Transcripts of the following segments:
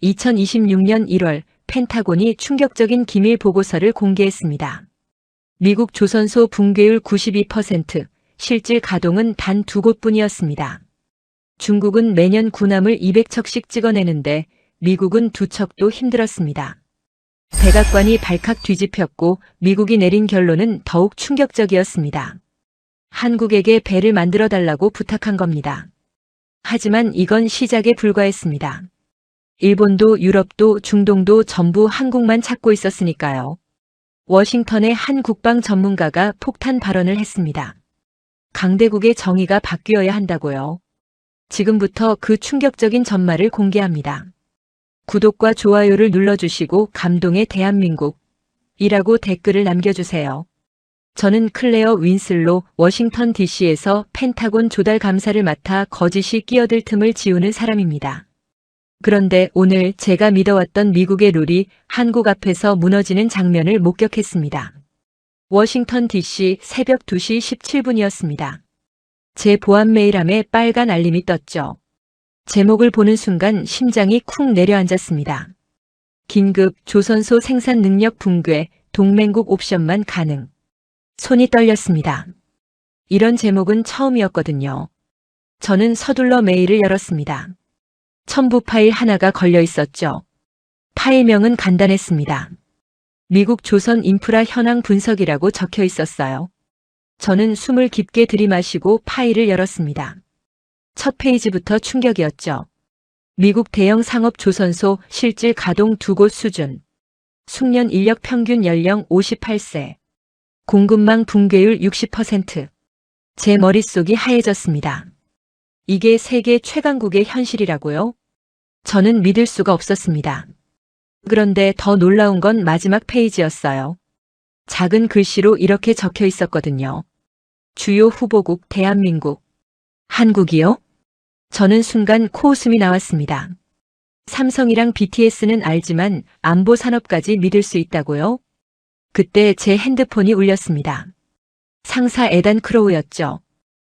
2026년 1월 펜타곤이 충격적인 기밀 보고서를 공개했습니다. 미국 조선소 붕괴율 92%, 실질 가동은 단 2곳뿐이었습니다. 중국은 매년 군함을 200척씩 찍어내는데 미국은 2척도 힘들었습니다. 백악관이 발칵 뒤집혔고 미국이 내린 결론은 더욱 충격적이었습니다. 한국에게 배를 만들어 달라고 부탁한 겁니다. 하지만 이건 시작에 불과했습니다. 일본도 유럽도 중동도 전부 한국만 찾고 있었으니까요. 워싱턴의 한 국방 전문가가 폭탄 발언을 했습니다. 강대국의 정의가 바뀌어야 한다고요. 지금부터 그 충격적인 전말을 공개합니다. 구독과 좋아요를 눌러주시고 감동의 대한민국이라고 댓글을 남겨주세요. 저는 클레어 윈슬로 워싱턴 DC에서 펜타곤 조달 감사를 맡아 거짓이 끼어들 틈을 지우는 사람입니다. 그런데 오늘 제가 믿어왔던 미국의 룰이 한국 앞에서 무너지는 장면을 목격했습니다. 워싱턴 DC 새벽 2시 17분이었습니다. 제 보안 메일함에 빨간 알림이 떴죠. 제목을 보는 순간 심장이 쿵 내려앉았습니다. 긴급 조선소 생산 능력 붕괴, 동맹국 옵션만 가능. 손이 떨렸습니다. 이런 제목은 처음이었거든요. 저는 서둘러 메일을 열었습니다. 첨부 파일 하나가 걸려 있었죠. 파일명은 간단했습니다. 미국 조선 인프라 현황 분석이라고 적혀 있었어요. 저는 숨을 깊게 들이마시고 파일을 열었습니다. 첫 페이지부터 충격이었죠. 미국 대형 상업 조선소 실질 가동 2곳 수준. 숙련 인력 평균 연령 58세. 공급망 붕괴율 60%. 제 머릿속이 하얘졌습니다. 이게 세계 최강국의 현실이라고요? 저는 믿을 수가 없었습니다. 그런데 더 놀라운 건 마지막 페이지였어요. 작은 글씨로 이렇게 적혀 있었거든요. 주요 후보국 대한민국. 한국이요? 저는 순간 코웃음이 나왔습니다. 삼성이랑 BTS는 알지만 안보 산업까지 믿을 수 있다고요? 그때 제 핸드폰이 울렸습니다. 상사 에단 크로우였죠.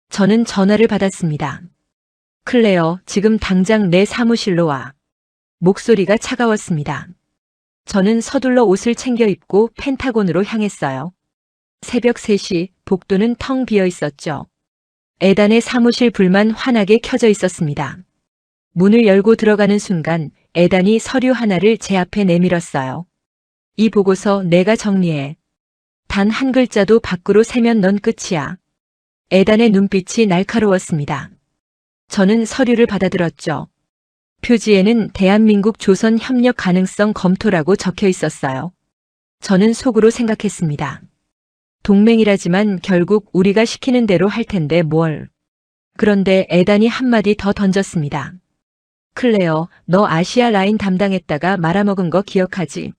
저는 전화를 받았습니다. 클레어, 지금 당장 내 사무실로 와. 목소리가 차가웠습니다. 저는 서둘러 옷을 챙겨 입고 펜타곤으로 향했어요. 새벽 3시, 복도는 텅 비어 있었죠. 에단의 사무실 불만 환하게 켜져 있었습니다. 문을 열고 들어가는 순간 에단이 서류 하나를 제 앞에 내밀었어요. 이 보고서 내가 정리해. 단 한 글자도 밖으로 새면 넌 끝이야. 에단의 눈빛이 날카로웠습니다. 저는 서류를 받아들었죠. 표지에는 대한민국 조선 협력 가능성 검토라고 적혀 있었어요. 저는 속으로 생각했습니다. 동맹이라지만 결국 우리가 시키는 대로 할 텐데 뭘. 그런데 에단이 한마디 더 던졌습니다. 클레어, 너 아시아 라인 담당했다가 말아먹은 거 기억하지?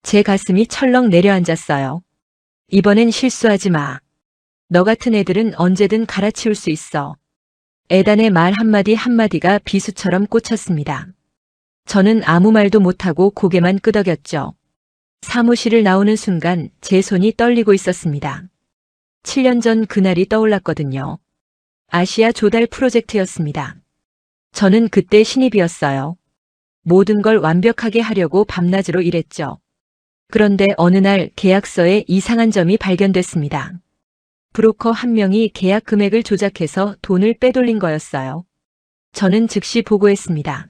제 가슴이 철렁 내려앉았어요. 이번엔 실수하지 마. 너 같은 애들은 언제든 갈아치울 수 있어. 에단의 말 한마디 한마디가 비수처럼 꽂혔습니다. 저는 아무 말도 못하고 고개만 끄덕였죠. 사무실을 나오는 순간 제 손이 떨리고 있었습니다. 7년 전 그날이 떠올랐거든요. 아시아 조달 프로젝트였습니다. 저는 그때 신입이었어요. 모든 걸 완벽하게 하려고 밤낮으로 일했죠. 그런데 어느 날 계약서에 이상한 점이 발견됐습니다. 브로커 한 명이 계약 금액을 조작해서 돈을 빼돌린 거였어요. 저는 즉시 보고했습니다.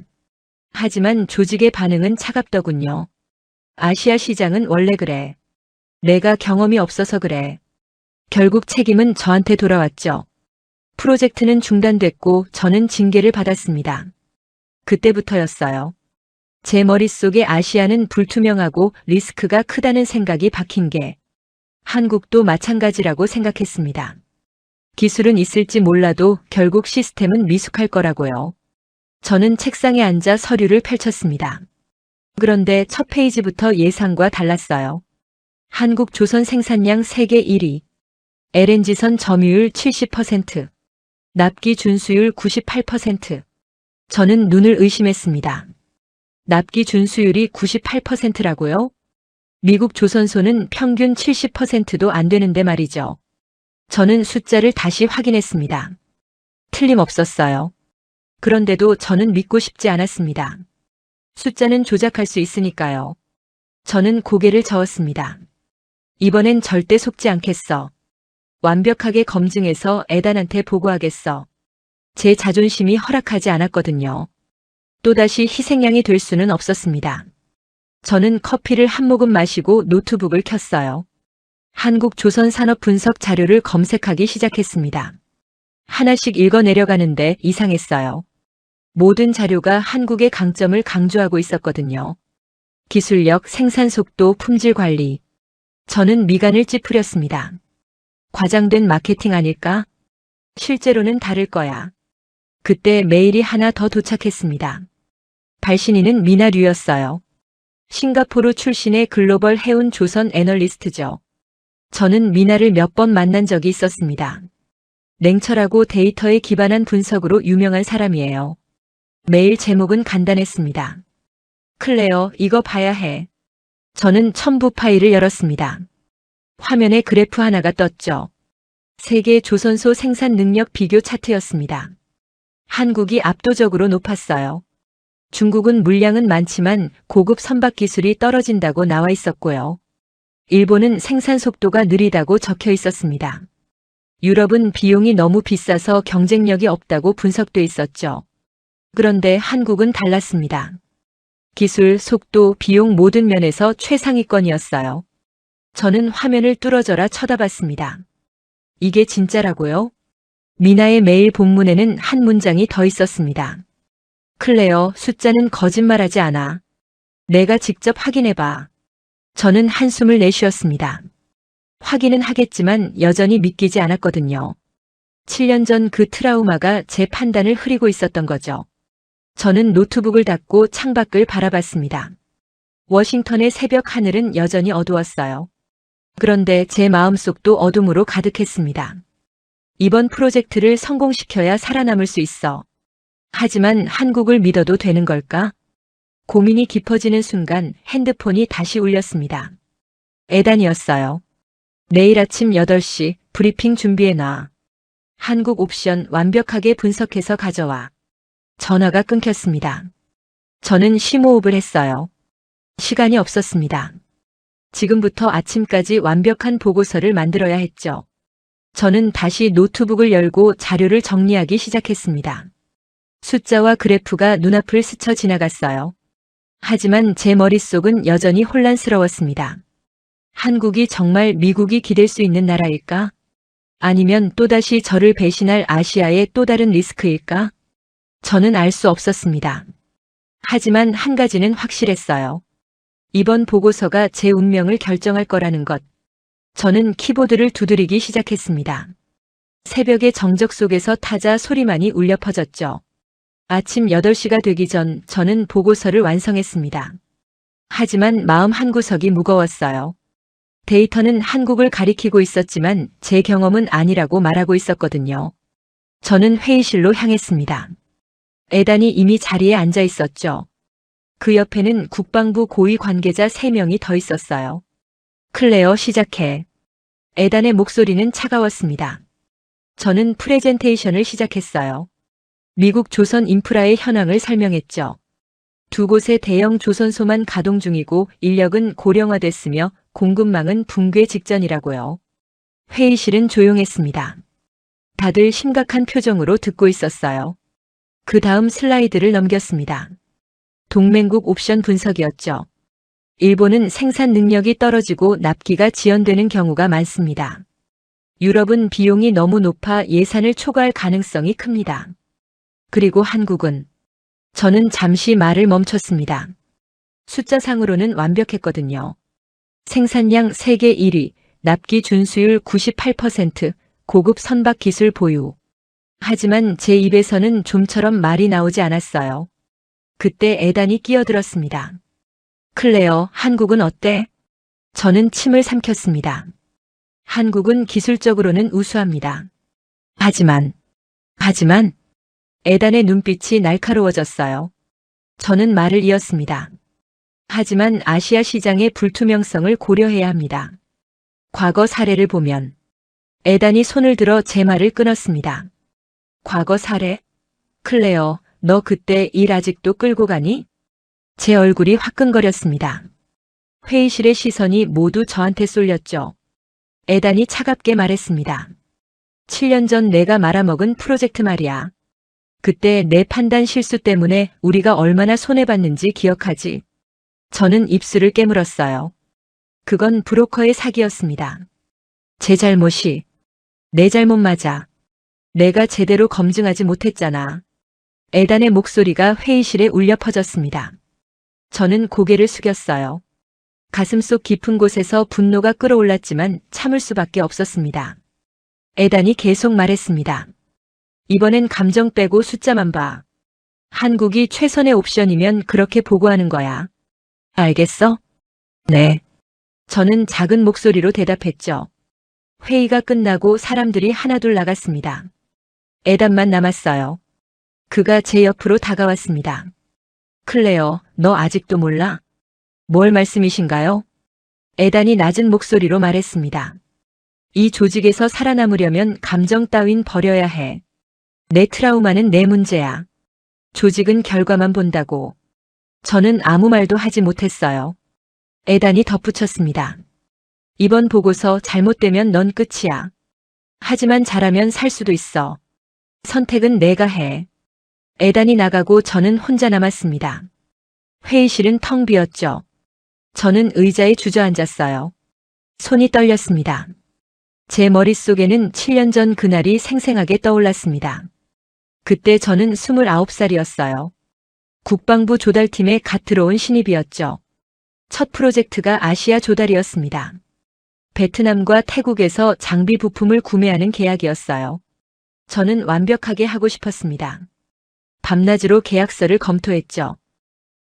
하지만 조직의 반응은 차갑더군요. 아시아 시장은 원래 그래. 내가 경험이 없어서 그래. 결국 책임은 저한테 돌아왔죠. 프로젝트는 중단됐고 저는 징계를 받았습니다. 그때부터였어요. 제 머릿속에 아시아는 불투명하고 리스크가 크다는 생각이 박힌 게 한국도 마찬가지라고 생각했습니다. 기술은 있을지 몰라도 결국 시스템은 미숙할 거라고요. 저는 책상에 앉아 서류를 펼쳤습니다. 그런데 첫 페이지부터 예상과 달랐어요. 한국 조선 생산량 세계 1위, LNG선 점유율 70%, 납기 준수율 98%. 저는 눈을 의심했습니다. 납기 준수율이 98%라고요? 미국 조선소는 평균 70%도 안 되는데 말이죠. 저는 숫자를 다시 확인했습니다. 틀림없었어요. 그런데도 저는 믿고 싶지 않았습니다. 숫자는 조작할 수 있으니까요. 저는 고개를 저었습니다. 이번엔 절대 속지 않겠어. 완벽하게 검증해서 에단한테 보고하겠어. 제 자존심이 허락하지 않았거든요. 또다시 희생양이 될 수는 없었습니다. 저는 커피를 한 모금 마시고 노트북을 켰어요. 한국조선산업분석 자료를 검색하기 시작했습니다. 하나씩 읽어 내려가는데 이상했어요. 모든 자료가 한국의 강점을 강조하고 있었거든요. 기술력, 생산속도, 품질 관리. 저는 미간을 찌푸렸습니다. 과장된 마케팅 아닐까? 실제로는 다를 거야. 그때 메일이 하나 더 도착했습니다. 발신인은 미나류였어요. 싱가포르 출신의 글로벌 해운 조선 애널리스트죠. 저는 미나를 몇 번 만난 적이 있었습니다. 냉철하고 데이터에 기반한 분석으로 유명한 사람이에요. 메일 제목은 간단했습니다. 클레어, 이거 봐야 해. 저는 첨부 파일을 열었습니다. 화면에 그래프 하나가 떴죠. 세계 조선소 생산 능력 비교 차트였습니다. 한국이 압도적으로 높았어요. 중국은 물량은 많지만 고급 선박 기술이 떨어진다고 나와 있었고요. 일본은 생산 속도가 느리다고 적혀 있었습니다. 유럽은 비용이 너무 비싸서 경쟁력이 없다고 분석돼 있었죠. 그런데 한국은 달랐습니다. 기술, 속도, 비용 모든 면에서 최상위권이었어요. 저는 화면을 뚫어져라 쳐다봤습니다. 이게 진짜라고요? 미나의 메일 본문에는 한 문장이 더 있었습니다. 클레어, 숫자는 거짓말하지 않아. 내가 직접 확인해봐. 저는 한숨을 내쉬었습니다. 확인은 하겠지만 여전히 믿기지 않았거든요. 7년 전 그 트라우마가 제 판단을 흐리고 있었던 거죠. 저는 노트북을 닫고 창밖을 바라봤습니다. 워싱턴의 새벽 하늘은 여전히 어두웠어요. 그런데 제 마음속도 어둠으로 가득했습니다. 이번 프로젝트를 성공시켜야 살아남을 수 있어. 하지만 한국을 믿어도 되는 걸까? 고민이 깊어지는 순간 핸드폰이 다시 울렸습니다. 에단이었어요. 내일 아침 8시 브리핑 준비해놔. 한국 옵션 완벽하게 분석해서 가져와. 전화가 끊겼습니다. 저는 심호흡을 했어요. 시간이 없었습니다. 지금부터 아침까지 완벽한 보고서를 만들어야 했죠. 저는 다시 노트북을 열고 자료를 정리하기 시작했습니다. 숫자와 그래프가 눈앞을 스쳐 지나갔어요. 하지만 제 머릿속은 여전히 혼란스러웠습니다. 한국이 정말 미국이 기댈 수 있는 나라일까? 아니면 또다시 저를 배신할 아시아의 또 다른 리스크일까? 저는 알 수 없었습니다. 하지만 한 가지는 확실했어요. 이번 보고서가 제 운명을 결정할 거라는 것. 저는 키보드를 두드리기 시작했습니다. 새벽의 정적 속에서 타자 소리만이 울려 퍼졌죠. 아침 8시가 되기 전 저는 보고서를 완성했습니다. 하지만 마음 한구석이 무거웠어요. 데이터는 한국을 가리키고 있었지만 제 경험은 아니라고 말하고 있었거든요. 저는 회의실로 향했습니다. 에단이 이미 자리에 앉아 있었죠. 그 옆에는 국방부 고위 관계자 3명이 더 있었어요. 클레어, 시작해. 에단의 목소리는 차가웠습니다. 저는 프레젠테이션을 시작했어요. 미국 조선 인프라의 현황을 설명했죠. 두 곳의 대형 조선소만 가동 중이고 인력은 고령화됐으며 공급망은 붕괴 직전이라고요. 회의실은 조용했습니다. 다들 심각한 표정으로 듣고 있었어요. 그 다음 슬라이드를 넘겼습니다. 동맹국 옵션 분석이었죠. 일본은 생산 능력이 떨어지고 납기가 지연되는 경우가 많습니다. 유럽은 비용이 너무 높아 예산을 초과할 가능성이 큽니다. 그리고 한국은 저는 잠시 말을 멈췄습니다. 숫자상으로는 완벽했거든요. 생산량 세계 1위, 납기 준수율 98%, 고급 선박 기술 보유. 하지만 제 입에서는 좀처럼 말이 나오지 않았어요. 그때 에단이 끼어들었습니다. 클레어, 한국은 어때? 저는 침을 삼켰습니다. 한국은 기술적으로는 우수합니다. 하지만 에단의 눈빛이 날카로워졌어요. 저는 말을 이었습니다. 하지만 아시아 시장의 불투명성을 고려해야 합니다. 과거 사례를 보면 에단이 손을 들어 제 말을 끊었습니다. 과거 사례? 클레어, 너 그때 일 아직도 끌고 가니? 제 얼굴이 화끈거렸습니다. 회의실의 시선이 모두 저한테 쏠렸죠. 에단이 차갑게 말했습니다. 7년 전 내가 말아먹은 프로젝트 말이야. 그때 내 판단 실수 때문에 우리가 얼마나 손해봤는지 기억하지? 저는 입술을 깨물었어요. 그건 브로커의 사기였습니다. 제 잘못이, 내 잘못 맞아. 내가 제대로 검증하지 못했잖아. 에단의 목소리가 회의실에 울려 퍼졌습니다. 저는 고개를 숙였어요. 가슴속 깊은 곳에서 분노가 끓어올랐지만 참을 수밖에 없었습니다. 에단이 계속 말했습니다. 이번엔 감정 빼고 숫자만 봐. 한국이 최선의 옵션이면 그렇게 보고하는 거야. 알겠어? 네. 저는 작은 목소리로 대답했죠. 회의가 끝나고 사람들이 하나둘 나갔습니다. 에단만 남았어요. 그가 제 옆으로 다가왔습니다. 클레어, 너 아직도 몰라? 뭘 말씀이신가요? 에단이 낮은 목소리로 말했습니다. 이 조직에서 살아남으려면 감정 따윈 버려야 해. 내 트라우마는 내 문제야. 조직은 결과만 본다고. 저는 아무 말도 하지 못했어요. 에단이 덧붙였습니다. 이번 보고서 잘못되면 넌 끝이야. 하지만 잘하면 살 수도 있어. 선택은 내가 해. 에단이 나가고 저는 혼자 남았습니다. 회의실은 텅 비었죠. 저는 의자에 주저앉았어요. 손이 떨렸습니다. 제 머릿속에는 7년 전 그날이 생생하게 떠올랐습니다. 그때 저는 29살이었어요. 국방부 조달팀에 갓 들어온 신입이었죠. 첫 프로젝트가 아시아 조달이었습니다. 베트남과 태국에서 장비 부품을 구매하는 계약이었어요. 저는 완벽하게 하고 싶었습니다. 밤낮으로 계약서를 검토했죠.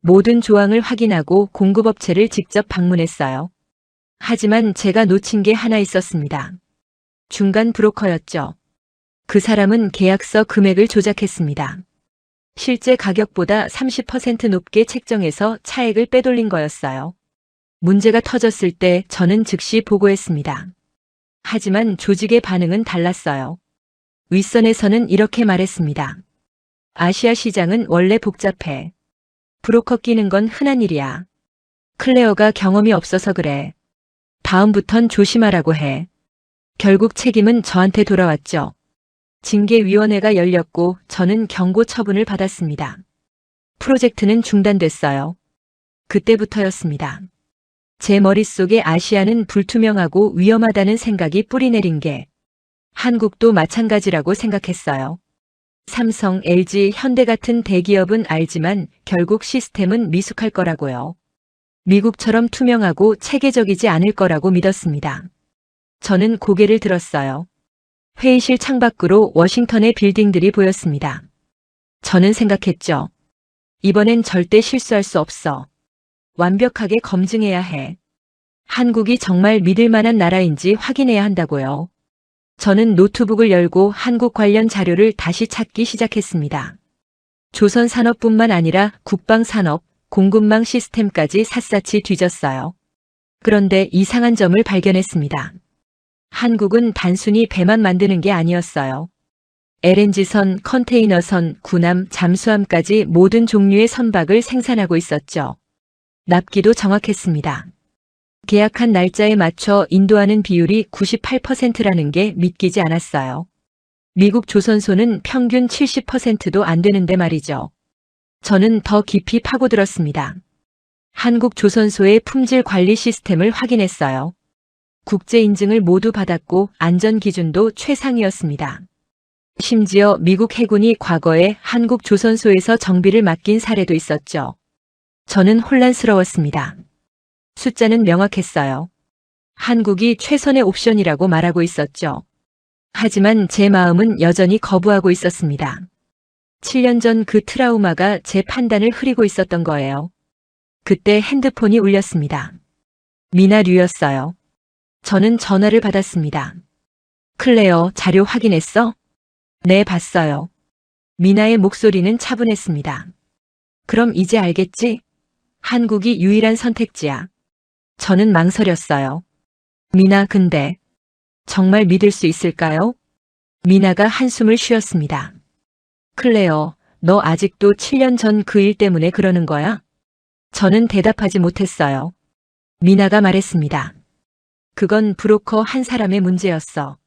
모든 조항을 확인하고 공급업체를 직접 방문했어요. 하지만 제가 놓친 게 하나 있었습니다. 중간 브로커였죠. 그 사람은 계약서 금액을 조작했습니다. 실제 가격보다 30% 높게 책정해서 차액을 빼돌린 거였어요. 문제가 터졌을 때 저는 즉시 보고했습니다. 하지만 조직의 반응은 달랐어요. 윗선에서는 이렇게 말했습니다. 아시아 시장은 원래 복잡해. 브로커 끼는 건 흔한 일이야. 클레어가 경험이 없어서 그래. 다음부턴 조심하라고 해. 결국 책임은 저한테 돌아왔죠. 징계위원회가 열렸고 저는 경고 처분을 받았습니다. 프로젝트는 중단됐어요. 그때부터였습니다. 제 머릿속에 아시아는 불투명하고 위험하다는 생각이 뿌리내린 게 한국도 마찬가지라고 생각했어요. 삼성, LG, 현대 같은 대기업은 알지만 결국 시스템은 미숙할 거라고요. 미국처럼 투명하고 체계적이지 않을 거라고 믿었습니다. 저는 고개를 들었어요. 회의실 창밖으로 워싱턴의 빌딩들이 보였습니다. 저는 생각했죠. 이번엔 절대 실수할 수 없어. 완벽하게 검증해야 해. 한국이 정말 믿을 만한 나라인지 확인해야 한다고요. 저는 노트북을 열고 한국 관련 자료를 다시 찾기 시작했습니다. 조선 산업뿐만 아니라 국방 산업, 공급망 시스템까지 샅샅이 뒤졌어요. 그런데 이상한 점을 발견했습니다. 한국은 단순히 배만 만드는 게 아니었어요. LNG선, 컨테이너선, 군함, 잠수함까지 모든 종류의 선박을 생산하고 있었죠. 납기도 정확했습니다. 계약한 날짜에 맞춰 인도하는 비율이 98%라는 게 믿기지 않았어요. 미국 조선소는 평균 70%도 안 되는데 말이죠. 저는 더 깊이 파고들었습니다. 한국 조선소의 품질 관리 시스템을 확인했어요. 국제 인증을 모두 받았고 안전 기준도 최상이었습니다. 심지어 미국 해군이 과거에 한국 조선소에서 정비를 맡긴 사례도 있었죠. 저는 혼란스러웠습니다. 숫자는 명확했어요. 한국이 최선의 옵션이라고 말하고 있었죠. 하지만 제 마음은 여전히 거부하고 있었습니다. 7년 전 그 트라우마가 제 판단을 흐리고 있었던 거예요. 그때 핸드폰이 울렸습니다. 미나 류였어요. 저는 전화를 받았습니다. 클레어, 자료 확인했어? 네, 봤어요. 미나의 목소리는 차분했습니다. 그럼 이제 알겠지? 한국이 유일한 선택지야. 저는 망설였어요. 미나, 근데 정말 믿을 수 있을까요? 미나가 한숨을 쉬었습니다. 클레어, 너 아직도 7년 전 그 일 때문에 그러는 거야? 저는 대답하지 못했어요. 미나가 말했습니다. 그건 브로커 한 사람의 문제였어.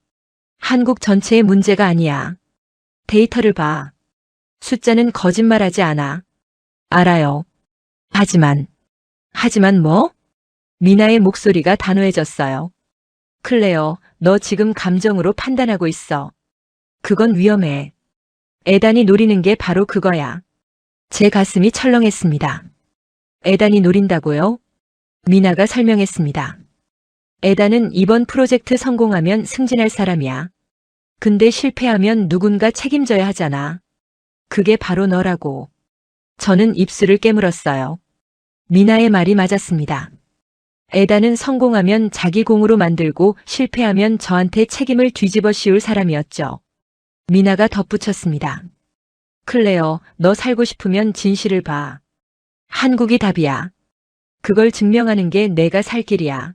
한국 전체의 문제가 아니야. 데이터를 봐. 숫자는 거짓말하지 않아. 알아요. 하지만 뭐? 미나의 목소리가 단호해졌어요. 클레어, 너 지금 감정으로 판단하고 있어. 그건 위험해. 에단이 노리는 게 바로 그거야. 제 가슴이 철렁했습니다. 에단이 노린다고요? 미나가 설명했습니다. 에단은 이번 프로젝트 성공하면 승진할 사람이야. 근데 실패하면 누군가 책임져야 하잖아. 그게 바로 너라고. 저는 입술을 깨물었어요. 미나의 말이 맞았습니다. 에단은 성공하면 자기 공으로 만들고 실패하면 저한테 책임을 뒤집어 씌울 사람이었죠. 미나가 덧붙였습니다. 클레어, 너 살고 싶으면 진실을 봐. 한국이 답이야. 그걸 증명하는 게 내가 살 길이야.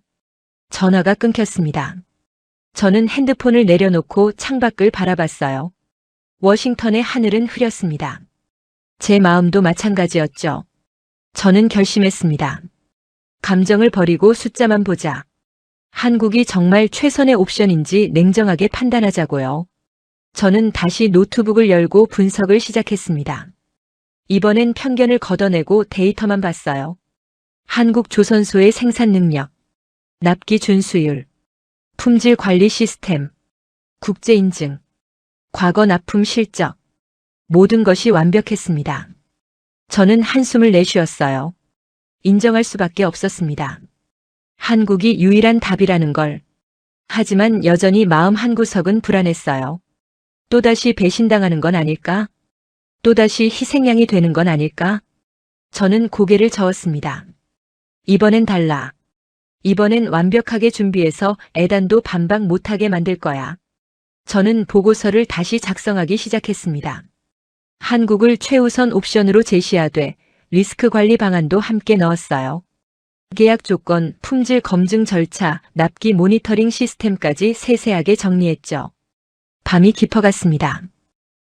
전화가 끊겼습니다. 저는 핸드폰을 내려놓고 창밖을 바라봤어요. 워싱턴의 하늘은 흐렸습니다. 제 마음도 마찬가지였죠. 저는 결심했습니다. 감정을 버리고 숫자만 보자. 한국이 정말 최선의 옵션인지 냉정하게 판단하자고요. 저는 다시 노트북을 열고 분석을 시작했습니다. 이번엔 편견을 걷어내고 데이터만 봤어요. 한국 조선소의 생산 능력, 납기 준수율, 품질 관리 시스템, 국제 인증, 과거 납품 실적, 모든 것이 완벽했습니다. 저는 한숨을 내쉬었어요. 인정할 수밖에 없었습니다. 한국이 유일한 답이라는 걸. 하지만 여전히 마음 한구석은 불안했어요. 또다시 배신당하는 건 아닐까? 또다시 희생양이 되는 건 아닐까? 저는 고개를 저었습니다. 이번엔 달라. 이번엔 완벽하게 준비해서 에단도 반박 못하게 만들 거야. 저는 보고서를 다시 작성하기 시작했습니다. 한국을 최우선 옵션으로 제시하되 리스크 관리 방안도 함께 넣었어요. 계약 조건, 품질 검증 절차, 납기 모니터링 시스템까지 세세하게 정리했죠. 밤이 깊어갔습니다.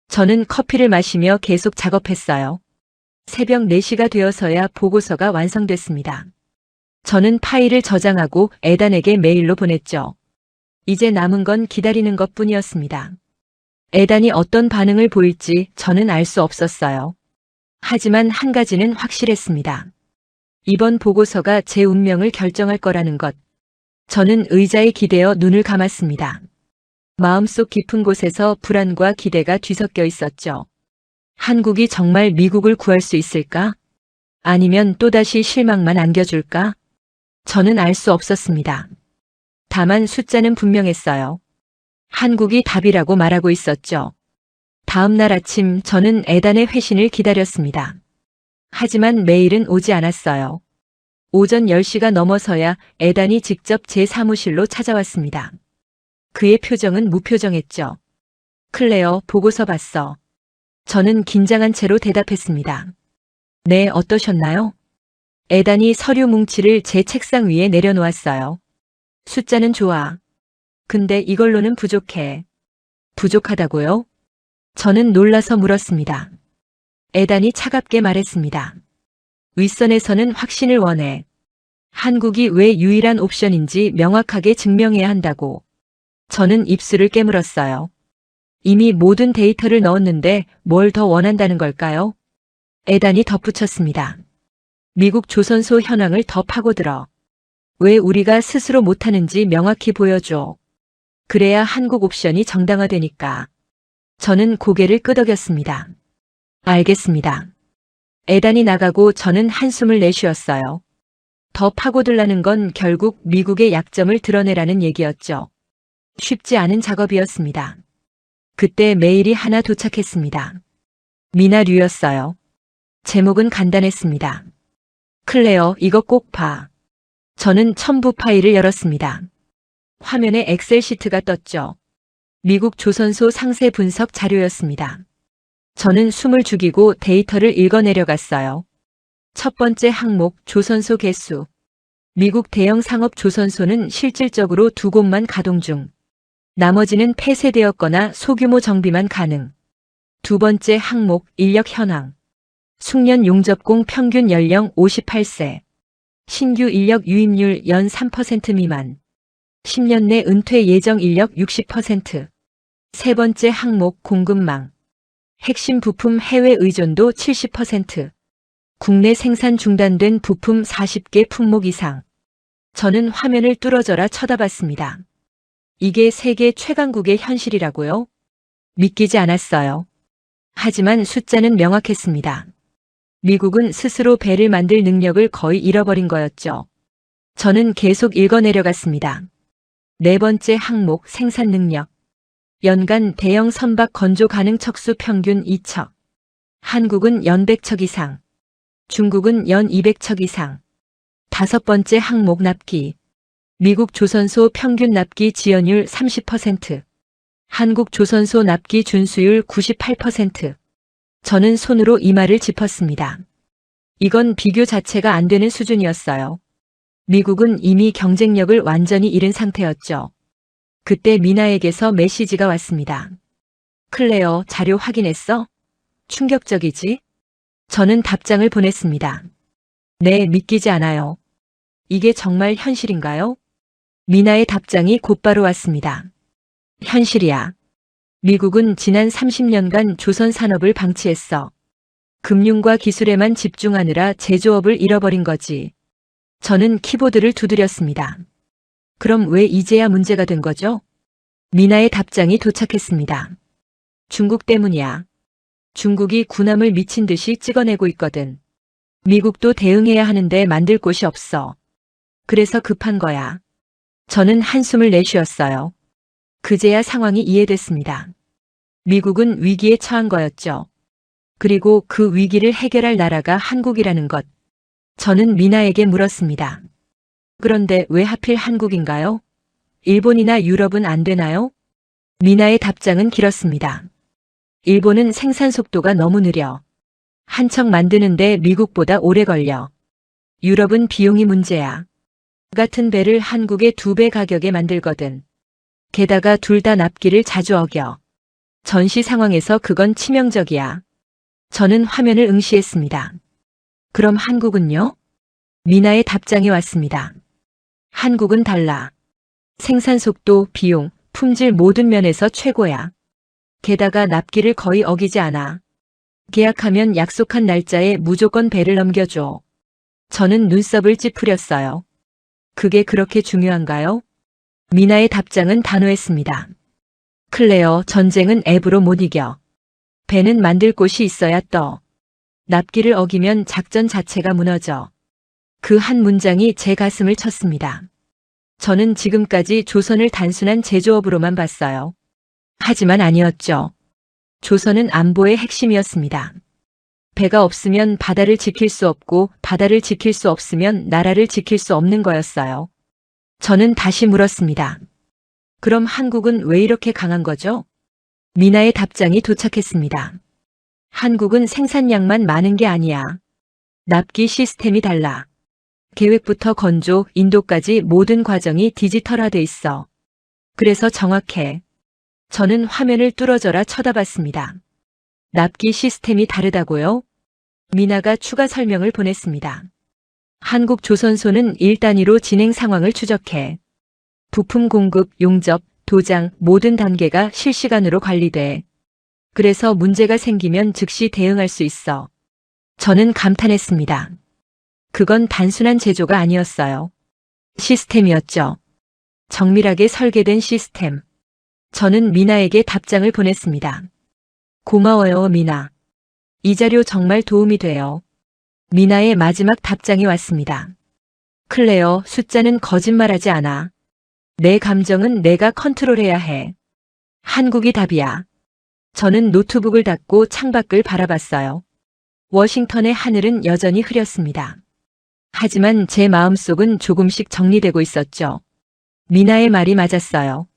저는 커피를 마시며 계속 작업했어요. 새벽 4시가 되어서야 보고서가 완성됐습니다. 저는 파일을 저장하고 에단에게 메일로 보냈죠. 이제 남은 건 기다리는 것뿐이었습니다. 에단이 어떤 반응을 보일지 저는 알 수 없었어요. 하지만 한 가지는 확실했습니다. 이번 보고서가 제 운명을 결정할 거라는 것. 저는 의자에 기대어 눈을 감았습니다. 마음속 깊은 곳에서 불안과 기대가 뒤섞여 있었죠. 한국이 정말 미국을 구할 수 있을까? 아니면 또다시 실망만 안겨줄까? 저는 알 수 없었습니다. 다만 숫자는 분명했어요. 한국이 답이라고 말하고 있었죠. 다음 날 아침 저는 에단의 회신을 기다렸습니다. 하지만 메일은 오지 않았어요. 오전 10시가 넘어서야 에단이 직접 제 사무실로 찾아왔습니다. 그의 표정은 무표정했죠. 클레어, 보고서 봤어. 저는 긴장한 채로 대답했습니다. 네, 어떠셨나요? 에단이 서류 뭉치를 제 책상 위에 내려놓았어요. 숫자는 좋아. 근데 이걸로는 부족해. 부족하다고요? 저는 놀라서 물었습니다. 에단이 차갑게 말했습니다. 윗선에서는 확신을 원해. 한국이 왜 유일한 옵션인지 명확하게 증명해야 한다고. 저는 입술을 깨물었어요. 이미 모든 데이터를 넣었는데 뭘 더 원한다는 걸까요? 에단이 덧붙였습니다. 미국 조선소 현황을 더 파고들어. 왜 우리가 스스로 못하는지 명확히 보여줘. 그래야 한국 옵션이 정당화되니까. 저는 고개를 끄덕였습니다. 알겠습니다. 에단이 나가고 저는 한숨을 내쉬었어요. 더 파고들라는 건 결국 미국의 약점을 드러내라는 얘기였죠. 쉽지 않은 작업이었습니다. 그때 메일이 하나 도착했습니다. 미나류였어요. 제목은 간단했습니다. 클레어, 이거 꼭 봐. 저는 첨부 파일을 열었습니다. 화면에 엑셀 시트가 떴죠. 미국 조선소 상세 분석 자료였습니다. 저는 숨을 죽이고 데이터를 읽어내려갔어요. 첫 번째 항목, 조선소 개수. 미국 대형 상업 조선소는 실질적으로 2곳만 가동 중. 나머지는 폐쇄되었거나 소규모 정비만 가능. 두 번째 항목, 인력 현황. 숙련 용접공 평균 연령 58세. 신규 인력 유입률 연 3% 미만. 10년 내 은퇴 예정 인력 60%. 세 번째 항목 공급망. 핵심 부품 해외 의존도 70%. 국내 생산 중단된 부품 40개 품목 이상. 저는 화면을 뚫어져라 쳐다봤습니다. 이게 세계 최강국의 현실이라고요? 믿기지 않았어요. 하지만 숫자는 명확했습니다. 미국은 스스로 배를 만들 능력을 거의 잃어버린 거였죠. 저는 계속 읽어내려갔습니다. 네 번째 항목 생산 능력. 연간 대형 선박 건조 가능 척수 평균 2척. 한국은 연 100척 이상. 중국은 연 200척 이상. 다섯 번째 항목 납기. 미국 조선소 평균 납기 지연율 30%. 한국 조선소 납기 준수율 98%. 저는 손으로 이마를 짚었습니다. 이건 비교 자체가 안 되는 수준이었어요. 미국은 이미 경쟁력을 완전히 잃은 상태였죠. 그때 미나에게서 메시지가 왔습니다. 클레어, 자료 확인했어? 충격적이지? 저는 답장을 보냈습니다. 네, 믿기지 않아요. 이게 정말 현실인가요? 미나의 답장이 곧바로 왔습니다. 현실이야. 미국은 지난 30년간 조선 산업을 방치했어. 금융과 기술에만 집중하느라 제조업을 잃어버린 거지. 저는 키보드를 두드렸습니다. 그럼 왜 이제야 문제가 된 거죠? 미나의 답장이 도착했습니다. 중국 때문이야. 중국이 군함을 미친 듯이 찍어내고 있거든. 미국도 대응해야 하는데 만들 곳이 없어. 그래서 급한 거야. 저는 한숨을 내쉬었어요. 그제야 상황이 이해됐습니다. 미국은 위기에 처한 거였죠. 그리고 그 위기를 해결할 나라가 한국이라는 것. 저는 미나에게 물었습니다. 그런데 왜 하필 한국인가요? 일본이나 유럽은 안 되나요? 미나의 답장은 길었습니다. 일본은 생산 속도가 너무 느려. 한 척 만드는데 미국보다 오래 걸려. 유럽은 비용이 문제야. 같은 배를 한국의 2배 가격에 만들거든. 게다가 둘 다 납기를 자주 어겨. 전시 상황에서 그건 치명적이야. 저는 화면을 응시했습니다. 그럼 한국은요? 미나의 답장이 왔습니다. 한국은 달라. 생산 속도, 비용, 품질 모든 면에서 최고야. 게다가 납기를 거의 어기지 않아. 계약하면 약속한 날짜에 무조건 배를 넘겨줘. 저는 눈썹을 찌푸렸어요. 그게 그렇게 중요한가요? 미나의 답장은 단호했습니다. 클레어, 전쟁은 앱으로 못 이겨. 배는 만들 곳이 있어야 떠. 납기를 어기면 작전 자체가 무너져. 그 한 문장이 제 가슴을 쳤습니다. 저는 지금까지 조선을 단순한 제조업으로만 봤어요. 하지만 아니었죠. 조선은 안보의 핵심이었습니다. 배가 없으면 바다를 지킬 수 없고 바다를 지킬 수 없으면 나라를 지킬 수 없는 거였어요. 저는 다시 물었습니다. 그럼 한국은 왜 이렇게 강한 거죠? 미나의 답장이 도착했습니다. 한국은 생산량만 많은 게 아니야. 납기 시스템이 달라. 계획부터 건조, 인도까지 모든 과정이 디지털화돼 있어. 그래서 정확해. 저는 화면을 뚫어져라 쳐다봤습니다. 납기 시스템이 다르다고요? 미나가 추가 설명을 보냈습니다. 한국 조선소는 1단위로 진행 상황을 추적해. 부품 공급, 용접, 도장 모든 단계가 실시간으로 관리돼. 그래서 문제가 생기면 즉시 대응할 수 있어. 저는 감탄했습니다. 그건 단순한 제조가 아니었어요. 시스템이었죠. 정밀하게 설계된 시스템. 저는 미나에게 답장을 보냈습니다. 고마워요, 미나. 이 자료 정말 도움이 돼요. 미나의 마지막 답장이 왔습니다. 클레어, 숫자는 거짓말하지 않아. 내 감정은 내가 컨트롤해야 해. 한국이 답이야. 저는 노트북을 닫고 창밖을 바라봤어요. 워싱턴의 하늘은 여전히 흐렸습니다. 하지만 제 마음속은 조금씩 정리되고 있었죠. 미나의 말이 맞았어요.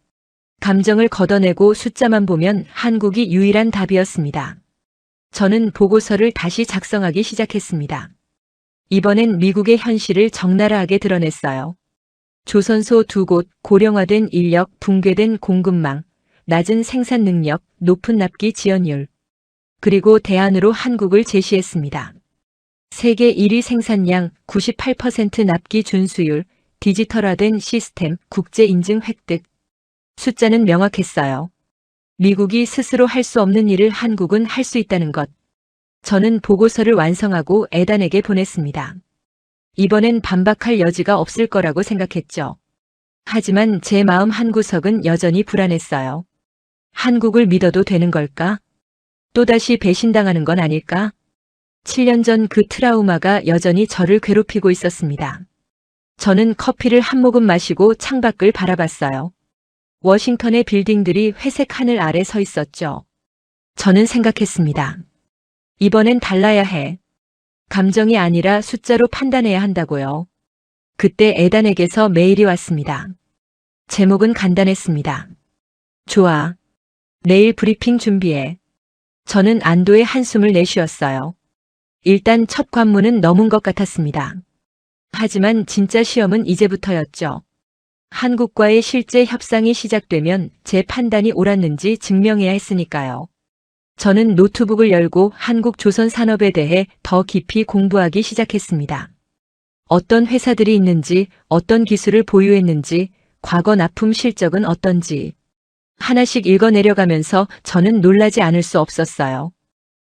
감정을 걷어내고 숫자만 보면 한국이 유일한 답이었습니다. 저는 보고서를 다시 작성하기 시작했습니다. 이번엔 미국의 현실을 적나라하게 드러냈어요. 조선소 2곳, 고령화된 인력, 붕괴된 공급망, 낮은 생산 능력, 높은 납기 지연율. 그리고 대안으로 한국을 제시했습니다. 세계 1위 생산량, 98% 납기 준수율, 디지털화된 시스템, 국제 인증 획득. 숫자는 명확했어요. 미국이 스스로 할 수 없는 일을 한국은 할 수 있다는 것. 저는 보고서를 완성하고 에단에게 보냈습니다. 이번엔 반박할 여지가 없을 거라고 생각했죠. 하지만 제 마음 한구석은 여전히 불안했어요. 한국을 믿어도 되는 걸까? 또다시 배신당하는 건 아닐까? 7년 전 그 트라우마가 여전히 저를 괴롭히고 있었습니다. 저는 커피를 한 모금 마시고 창밖을 바라봤어요. 워싱턴의 빌딩들이 회색 하늘 아래 서 있었죠. 저는 생각했습니다. 이번엔 달라야 해. 감정이 아니라 숫자로 판단해야 한다고요. 그때 에단에게서 메일이 왔습니다. 제목은 간단했습니다. 좋아. 내일 브리핑 준비해. 저는 안도의 한숨을 내쉬었어요. 일단 첫 관문은 넘은 것 같았습니다. 하지만 진짜 시험은 이제부터였죠. 한국과의 실제 협상이 시작되면 제 판단이 옳았는지 증명해야 했으니까요. 저는 노트북을 열고 한국 조선 산업에 대해 더 깊이 공부하기 시작했습니다. 어떤 회사들이 있는지, 어떤 기술을 보유했는지, 과거 납품 실적은 어떤지. 하나씩 읽어내려가면서 저는 놀라지 않을 수 없었어요.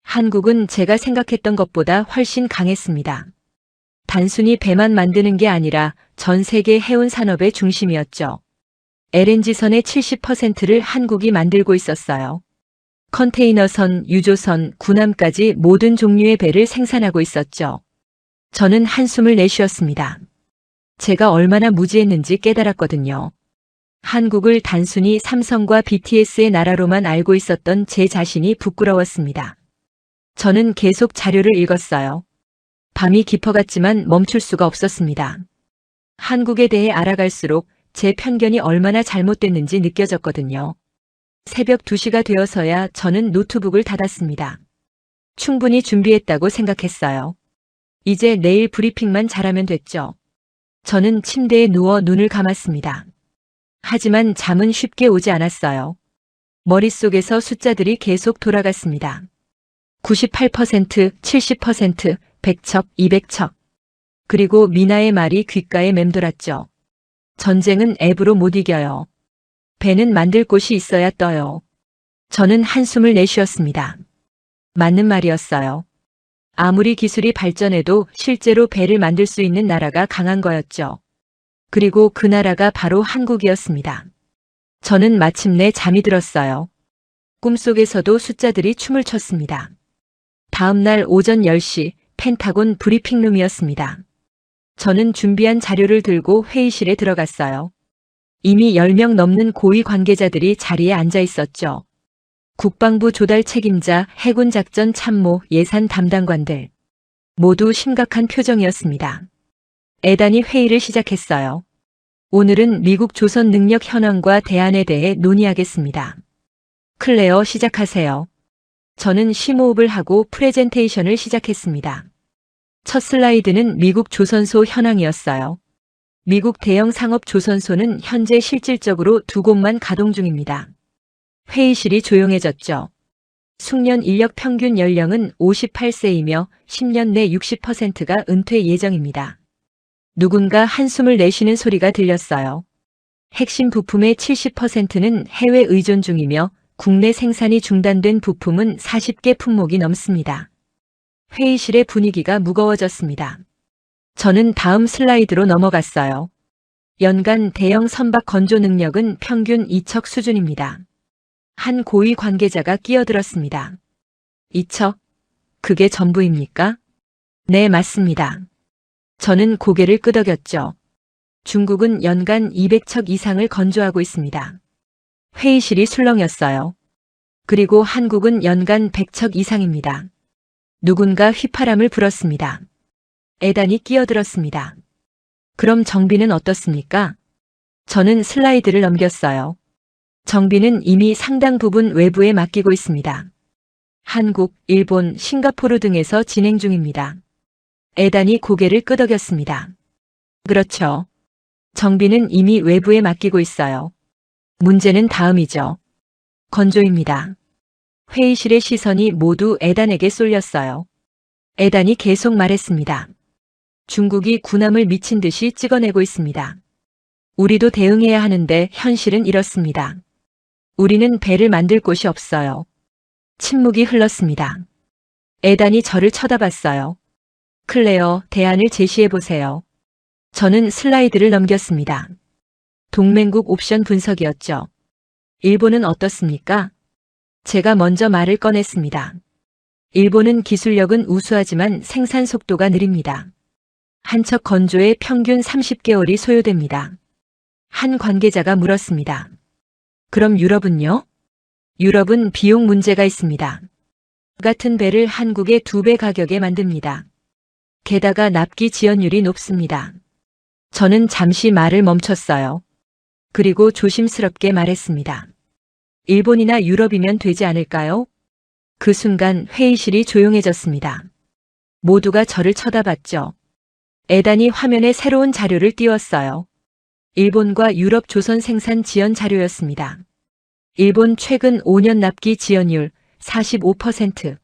한국은 제가 생각했던 것보다 훨씬 강했습니다. 단순히 배만 만드는 게 아니라 전 세계 해운 산업의 중심이었죠. LNG선의 70%를 한국이 만들고 있었어요. 컨테이너선, 유조선, 군함까지 모든 종류의 배를 생산하고 있었죠. 저는 한숨을 내쉬었습니다. 제가 얼마나 무지했는지 깨달았거든요. 한국을 단순히 삼성과 BTS의 나라로만 알고 있었던 제 자신이 부끄러웠습니다. 저는 계속 자료를 읽었어요. 밤이 깊어갔지만 멈출 수가 없었습니다. 한국에 대해 알아갈수록 제 편견이 얼마나 잘못됐는지 느껴졌거든요. 새벽 2시가 되어서야 저는 노트북을 닫았습니다. 충분히 준비했다고 생각했어요. 이제 내일 브리핑만 잘하면 됐죠. 저는 침대에 누워 눈을 감았습니다. 하지만 잠은 쉽게 오지 않았어요. 머릿속에서 숫자들이 계속 돌아갔습니다. 98%, 70%, 100척, 200척. 그리고 미나의 말이 귓가에 맴돌았죠. 전쟁은 앱으로 못 이겨요. 배는 만들 곳이 있어야 떠요. 저는 한숨을 내쉬었습니다. 맞는 말이었어요. 아무리 기술이 발전해도 실제로 배를 만들 수 있는 나라가 강한 거였죠. 그리고 그 나라가 바로 한국이었습니다. 저는 마침내 잠이 들었어요. 꿈속에서도 숫자들이 춤을 췄습니다. 다음 날 오전 10시 펜타곤 브리핑룸이었습니다. 저는 준비한 자료를 들고 회의실에 들어갔어요. 이미 10명 넘는 고위 관계자들이 자리에 앉아 있었죠. 국방부 조달 책임자, 해군 작전 참모, 예산 담당관들. 모두 심각한 표정이었습니다. 에단이 회의를 시작했어요. 오늘은 미국 조선 능력 현황과 대안에 대해 논의하겠습니다. 클레어 시작하세요. 저는 심호흡을 하고 프레젠테이션을 시작했습니다. 첫 슬라이드는 미국 조선소 현황이었어요. 미국 대형 상업 조선소는 현재 실질적으로 2곳만 가동 중입니다. 회의실이 조용해졌죠. 숙련 인력 평균 연령은 58세이며 10년 내 60%가 은퇴 예정입니다. 누군가 한숨을 내쉬는 소리가 들렸어요. 핵심 부품의 70%는 해외 의존 중이며 국내 생산이 중단된 부품은 40개 품목이 넘습니다. 회의실의 분위기가 무거워졌습니다. 저는 다음 슬라이드로 넘어갔어요. 연간 대형 선박 건조 능력은 평균 2척 수준입니다. 한 고위 관계자가 끼어들었습니다. 2척? 그게 전부입니까? 네, 맞습니다. 저는 고개를 끄덕였죠. 중국은 연간 200척 이상을 건조하고 있습니다. 회의실이 술렁였어요. 그리고 한국은 연간 100척 이상입니다. 누군가 휘파람을 불었습니다. 에단이 끼어들었습니다. 그럼 정비는 어떻습니까? 저는 슬라이드를 넘겼어요. 정비는 이미 상당 부분 외부에 맡기고 있습니다. 한국, 일본, 싱가포르 등에서 진행 중입니다. 에단이 고개를 끄덕였습니다. 그렇죠. 정비는 이미 외부에 맡기고 있어요. 문제는 다음이죠. 건조입니다. 회의실의 시선이 모두 에단에게 쏠렸어요. 에단이 계속 말했습니다. 중국이 군함을 미친 듯이 찍어내고 있습니다. 우리도 대응해야 하는데 현실은 이렇습니다. 우리는 배를 만들 곳이 없어요. 침묵이 흘렀습니다. 에단이 저를 쳐다봤어요. 클레어, 대안을 제시해보세요. 저는 슬라이드를 넘겼습니다. 동맹국 옵션 분석이었죠. 일본은 어떻습니까? 제가 먼저 말을 꺼냈습니다. 일본은 기술력은 우수하지만 생산 속도가 느립니다. 한 척 건조에 평균 30개월이 소요됩니다. 한 관계자가 물었습니다. 그럼 유럽은요? 유럽은 비용 문제가 있습니다. 같은 배를 한국의 2배 가격에 만듭니다. 게다가 납기 지연율이 높습니다. 저는 잠시 말을 멈췄어요. 그리고 조심스럽게 말했습니다. 일본이나 유럽이면 되지 않을까요? 그 순간 회의실이 조용해졌습니다. 모두가 저를 쳐다봤죠. 에단이 화면에 새로운 자료를 띄웠어요. 일본과 유럽 조선 생산 지연 자료였습니다. 일본 최근 5년 납기 지연율 45%,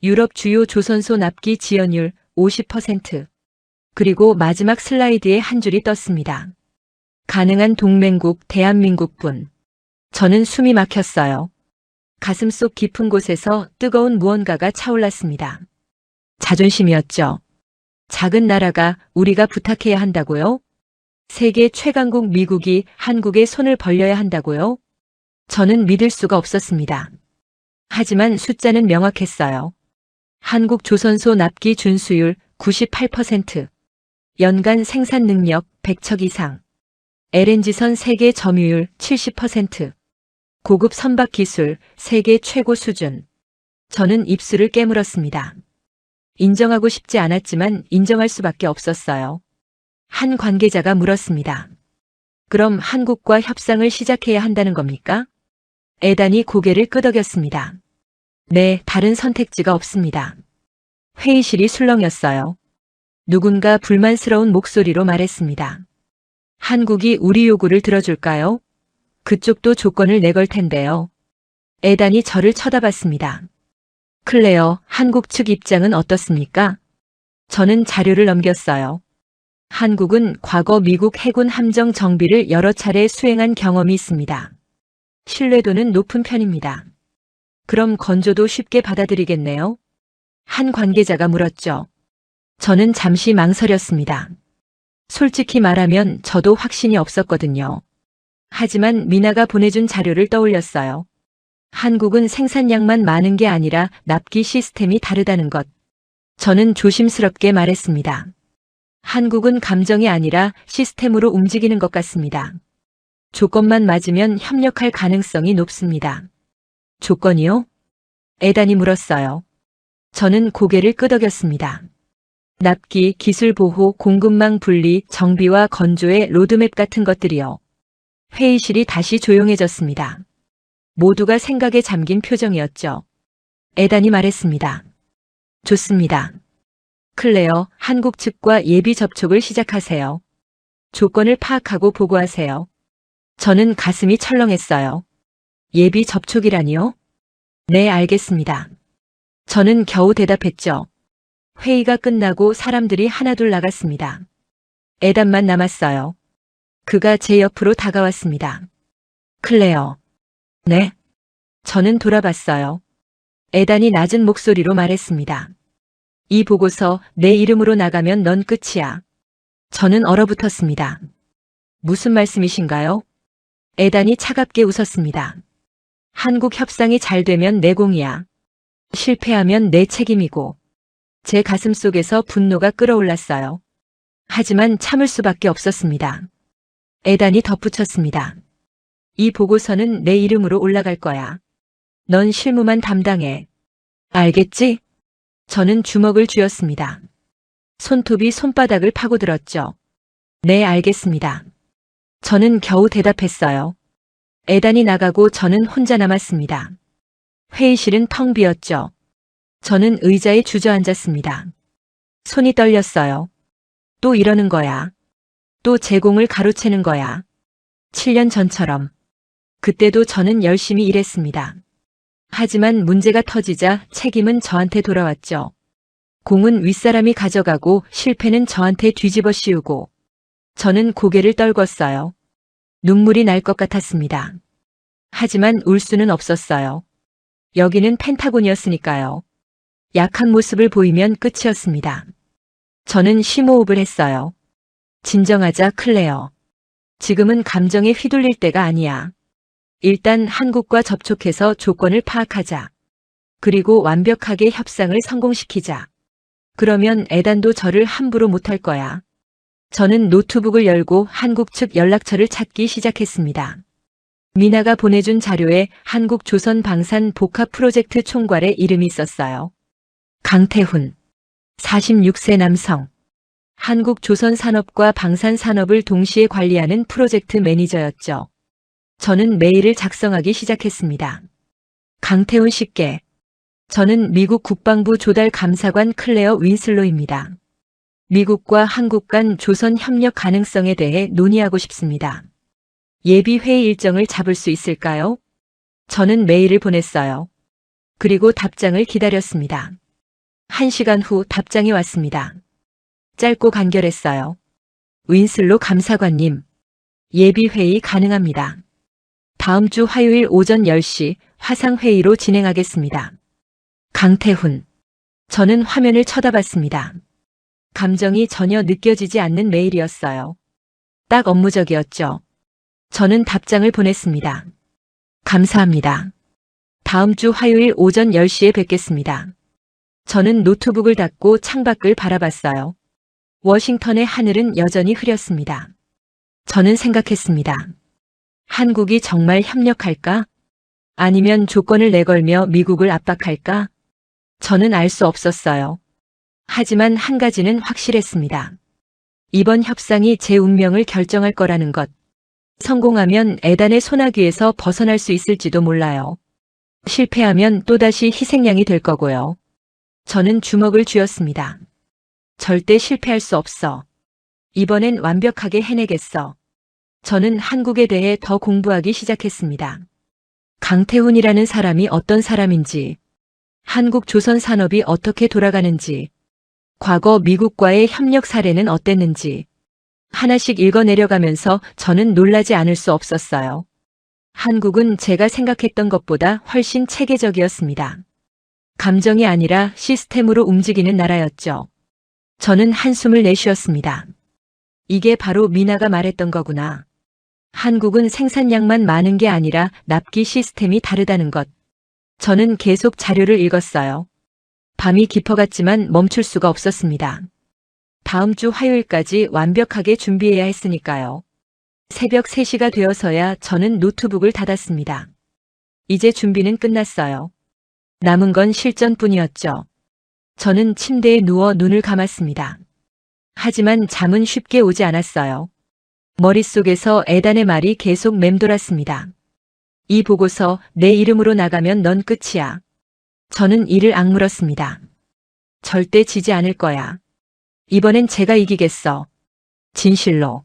유럽 주요 조선소 납기 지연율 50%, 그리고 마지막 슬라이드에 한 줄이 떴습니다. 가능한 동맹국 대한민국뿐. 저는 숨이 막혔어요. 가슴속 깊은 곳에서 뜨거운 무언가가 차올랐습니다. 자존심이었죠. 작은 나라가 우리가 부탁해야 한다고요? 세계 최강국 미국이 한국에 손을 벌려야 한다고요? 저는 믿을 수가 없었습니다. 하지만 숫자는 명확했어요. 한국 조선소 납기 준수율 98%, 연간 생산 능력 100척 이상, LNG선 세계 점유율 70%, 고급 선박 기술 세계 최고 수준. 저는 입술을 깨물었습니다. 인정하고 싶지 않았지만 인정할 수밖에 없었어요. 한 관계자가 물었습니다. 그럼 한국과 협상을 시작해야 한다는 겁니까? 에단이 고개를 끄덕였습니다. 네, 다른 선택지가 없습니다. 회의실이 술렁였어요. 누군가 불만스러운 목소리로 말했습니다. 한국이 우리 요구를 들어줄까요? 그쪽도 조건을 내걸 텐데요. 에단이 저를 쳐다봤습니다. 클레어, 한국 측 입장은 어떻습니까? 저는 자료를 넘겼어요. 한국은 과거 미국 해군 함정 정비를 여러 차례 수행한 경험이 있습니다. 신뢰도는 높은 편입니다. 그럼 건조도 쉽게 받아들이겠네요? 한 관계자가 물었죠. 저는 잠시 망설였습니다. 솔직히 말하면 저도 확신이 없었거든요. 하지만 미나가 보내준 자료를 떠올렸어요. 한국은 생산량만 많은 게 아니라 납기 시스템이 다르다는 것. 저는 조심스럽게 말했습니다. 한국은 감정이 아니라 시스템으로 움직이는 것 같습니다. 조건만 맞으면 협력할 가능성이 높습니다. 조건이요? 에단이 물었어요. 저는 고개를 끄덕였습니다. 납기, 기술 보호, 공급망 분리, 정비와 건조의 로드맵 같은 것들이요. 회의실이 다시 조용해졌습니다. 모두가 생각에 잠긴 표정이었죠. 에단이 말했습니다. 좋습니다. 클레어, 한국 측과 예비 접촉을 시작하세요. 조건을 파악하고 보고하세요. 저는 가슴이 철렁했어요. 예비 접촉이라니요? 네, 알겠습니다. 저는 겨우 대답했죠. 회의가 끝나고 사람들이 하나둘 나갔습니다. 에단만 남았어요. 그가 제 옆으로 다가왔습니다. 클레어. 네. 저는 돌아봤어요. 에단이 낮은 목소리로 말했습니다. 이 보고서 내 이름으로 나가면 넌 끝이야. 저는 얼어붙었습니다. 무슨 말씀이신가요? 에단이 차갑게 웃었습니다. 한국 협상이 잘 되면 내 공이야. 실패하면 내 책임이고. 제 가슴 속에서 분노가 끓어올랐어요. 하지만 참을 수밖에 없었습니다. 에단이 덧붙였습니다. 이 보고서는 내 이름으로 올라갈 거야. 넌 실무만 담당해. 알겠지? 저는 주먹을 쥐었습니다. 손톱이 손바닥을 파고들었죠. 네, 알겠습니다. 저는 겨우 대답했어요. 에단이 나가고 저는 혼자 남았습니다. 회의실은 텅 비었죠. 저는 의자에 주저앉았습니다. 손이 떨렸어요. 또 이러는 거야. 또 제공을 가로채는 거야. 7년 전처럼. 그때도 저는 열심히 일했습니다. 하지만 문제가 터지자 책임은 저한테 돌아왔죠. 공은 윗사람이 가져가고 실패는 저한테 뒤집어 씌우고 저는 고개를 떨궜어요. 눈물이 날 것 같았습니다. 하지만 울 수는 없었어요. 여기는 펜타곤이었으니까요. 약한 모습을 보이면 끝이었습니다. 저는 심호흡을 했어요. 진정하자, 클레어. 지금은 감정에 휘둘릴 때가 아니야. 일단 한국과 접촉해서 조건을 파악하자. 그리고 완벽하게 협상을 성공시키자. 그러면 에단도 저를 함부로 못할 거야. 저는 노트북을 열고 한국 측 연락처를 찾기 시작했습니다. 미나가 보내준 자료에 한국조선방산 복합 프로젝트 총괄의 이름이 있었어요. 강태훈, 46세 남성. 한국조선산업과 방산산업을 동시에 관리하는 프로젝트 매니저였죠. 저는 메일을 작성하기 시작했습니다. 강태훈 씨께. 저는 미국 국방부 조달 감사관 클레어 윈슬로입니다. 미국과 한국 간 조선 협력 가능성에 대해 논의하고 싶습니다. 예비 회의 일정을 잡을 수 있을까요? 저는 메일을 보냈어요. 그리고 답장을 기다렸습니다. 1시간 후 답장이 왔습니다. 짧고 간결했어요. 윈슬로 감사관님, 예비 회의 가능합니다. 다음 주 화요일 오전 10시 화상회의로 진행하겠습니다. 강태훈. 저는 화면을 쳐다봤습니다. 감정이 전혀 느껴지지 않는 메일이었어요. 딱 업무적이었죠. 저는 답장을 보냈습니다. 감사합니다. 다음 주 화요일 오전 10시에 뵙겠습니다. 저는 노트북을 닫고 창밖을 바라봤어요. 워싱턴의 하늘은 여전히 흐렸습니다. 저는 생각했습니다. 한국이 정말 협력할까? 아니면 조건을 내걸며 미국을 압박할까? 저는 알 수 없었어요. 하지만 한 가지는 확실했습니다. 이번 협상이 제 운명을 결정할 거라는 것. 성공하면 에단의 소나기에서 벗어날 수 있을지도 몰라요. 실패하면 또다시 희생양이 될 거고요. 저는 주먹을 쥐었습니다. 절대 실패할 수 없어. 이번엔 완벽하게 해내겠어. 저는 한국에 대해 더 공부하기 시작했습니다. 강태훈이라는 사람이 어떤 사람인지, 한국 조선 산업이 어떻게 돌아가는지, 과거 미국과의 협력 사례는 어땠는지, 하나씩 읽어내려가면서 저는 놀라지 않을 수 없었어요. 한국은 제가 생각했던 것보다 훨씬 체계적이었습니다. 감정이 아니라 시스템으로 움직이는 나라였죠. 저는 한숨을 내쉬었습니다. 이게 바로 미나가 말했던 거구나. 한국은 생산량만 많은 게 아니라 납기 시스템이 다르다는 것. 저는 계속 자료를 읽었어요. 밤이 깊어갔지만 멈출 수가 없었습니다. 다음 주 화요일까지 완벽하게 준비해야 했으니까요. 새벽 3시가 되어서야 저는 노트북을 닫았습니다. 이제 준비는 끝났어요. 남은 건 실전뿐이었죠. 저는 침대에 누워 눈을 감았습니다. 하지만 잠은 쉽게 오지 않았어요. 머릿속에서 에단의 말이 계속 맴돌았습니다. 이 보고서 내 이름으로 나가면 넌 끝이야. 저는 이를 악물었습니다. 절대 지지 않을 거야. 이번엔 제가 이기겠어. 진실로.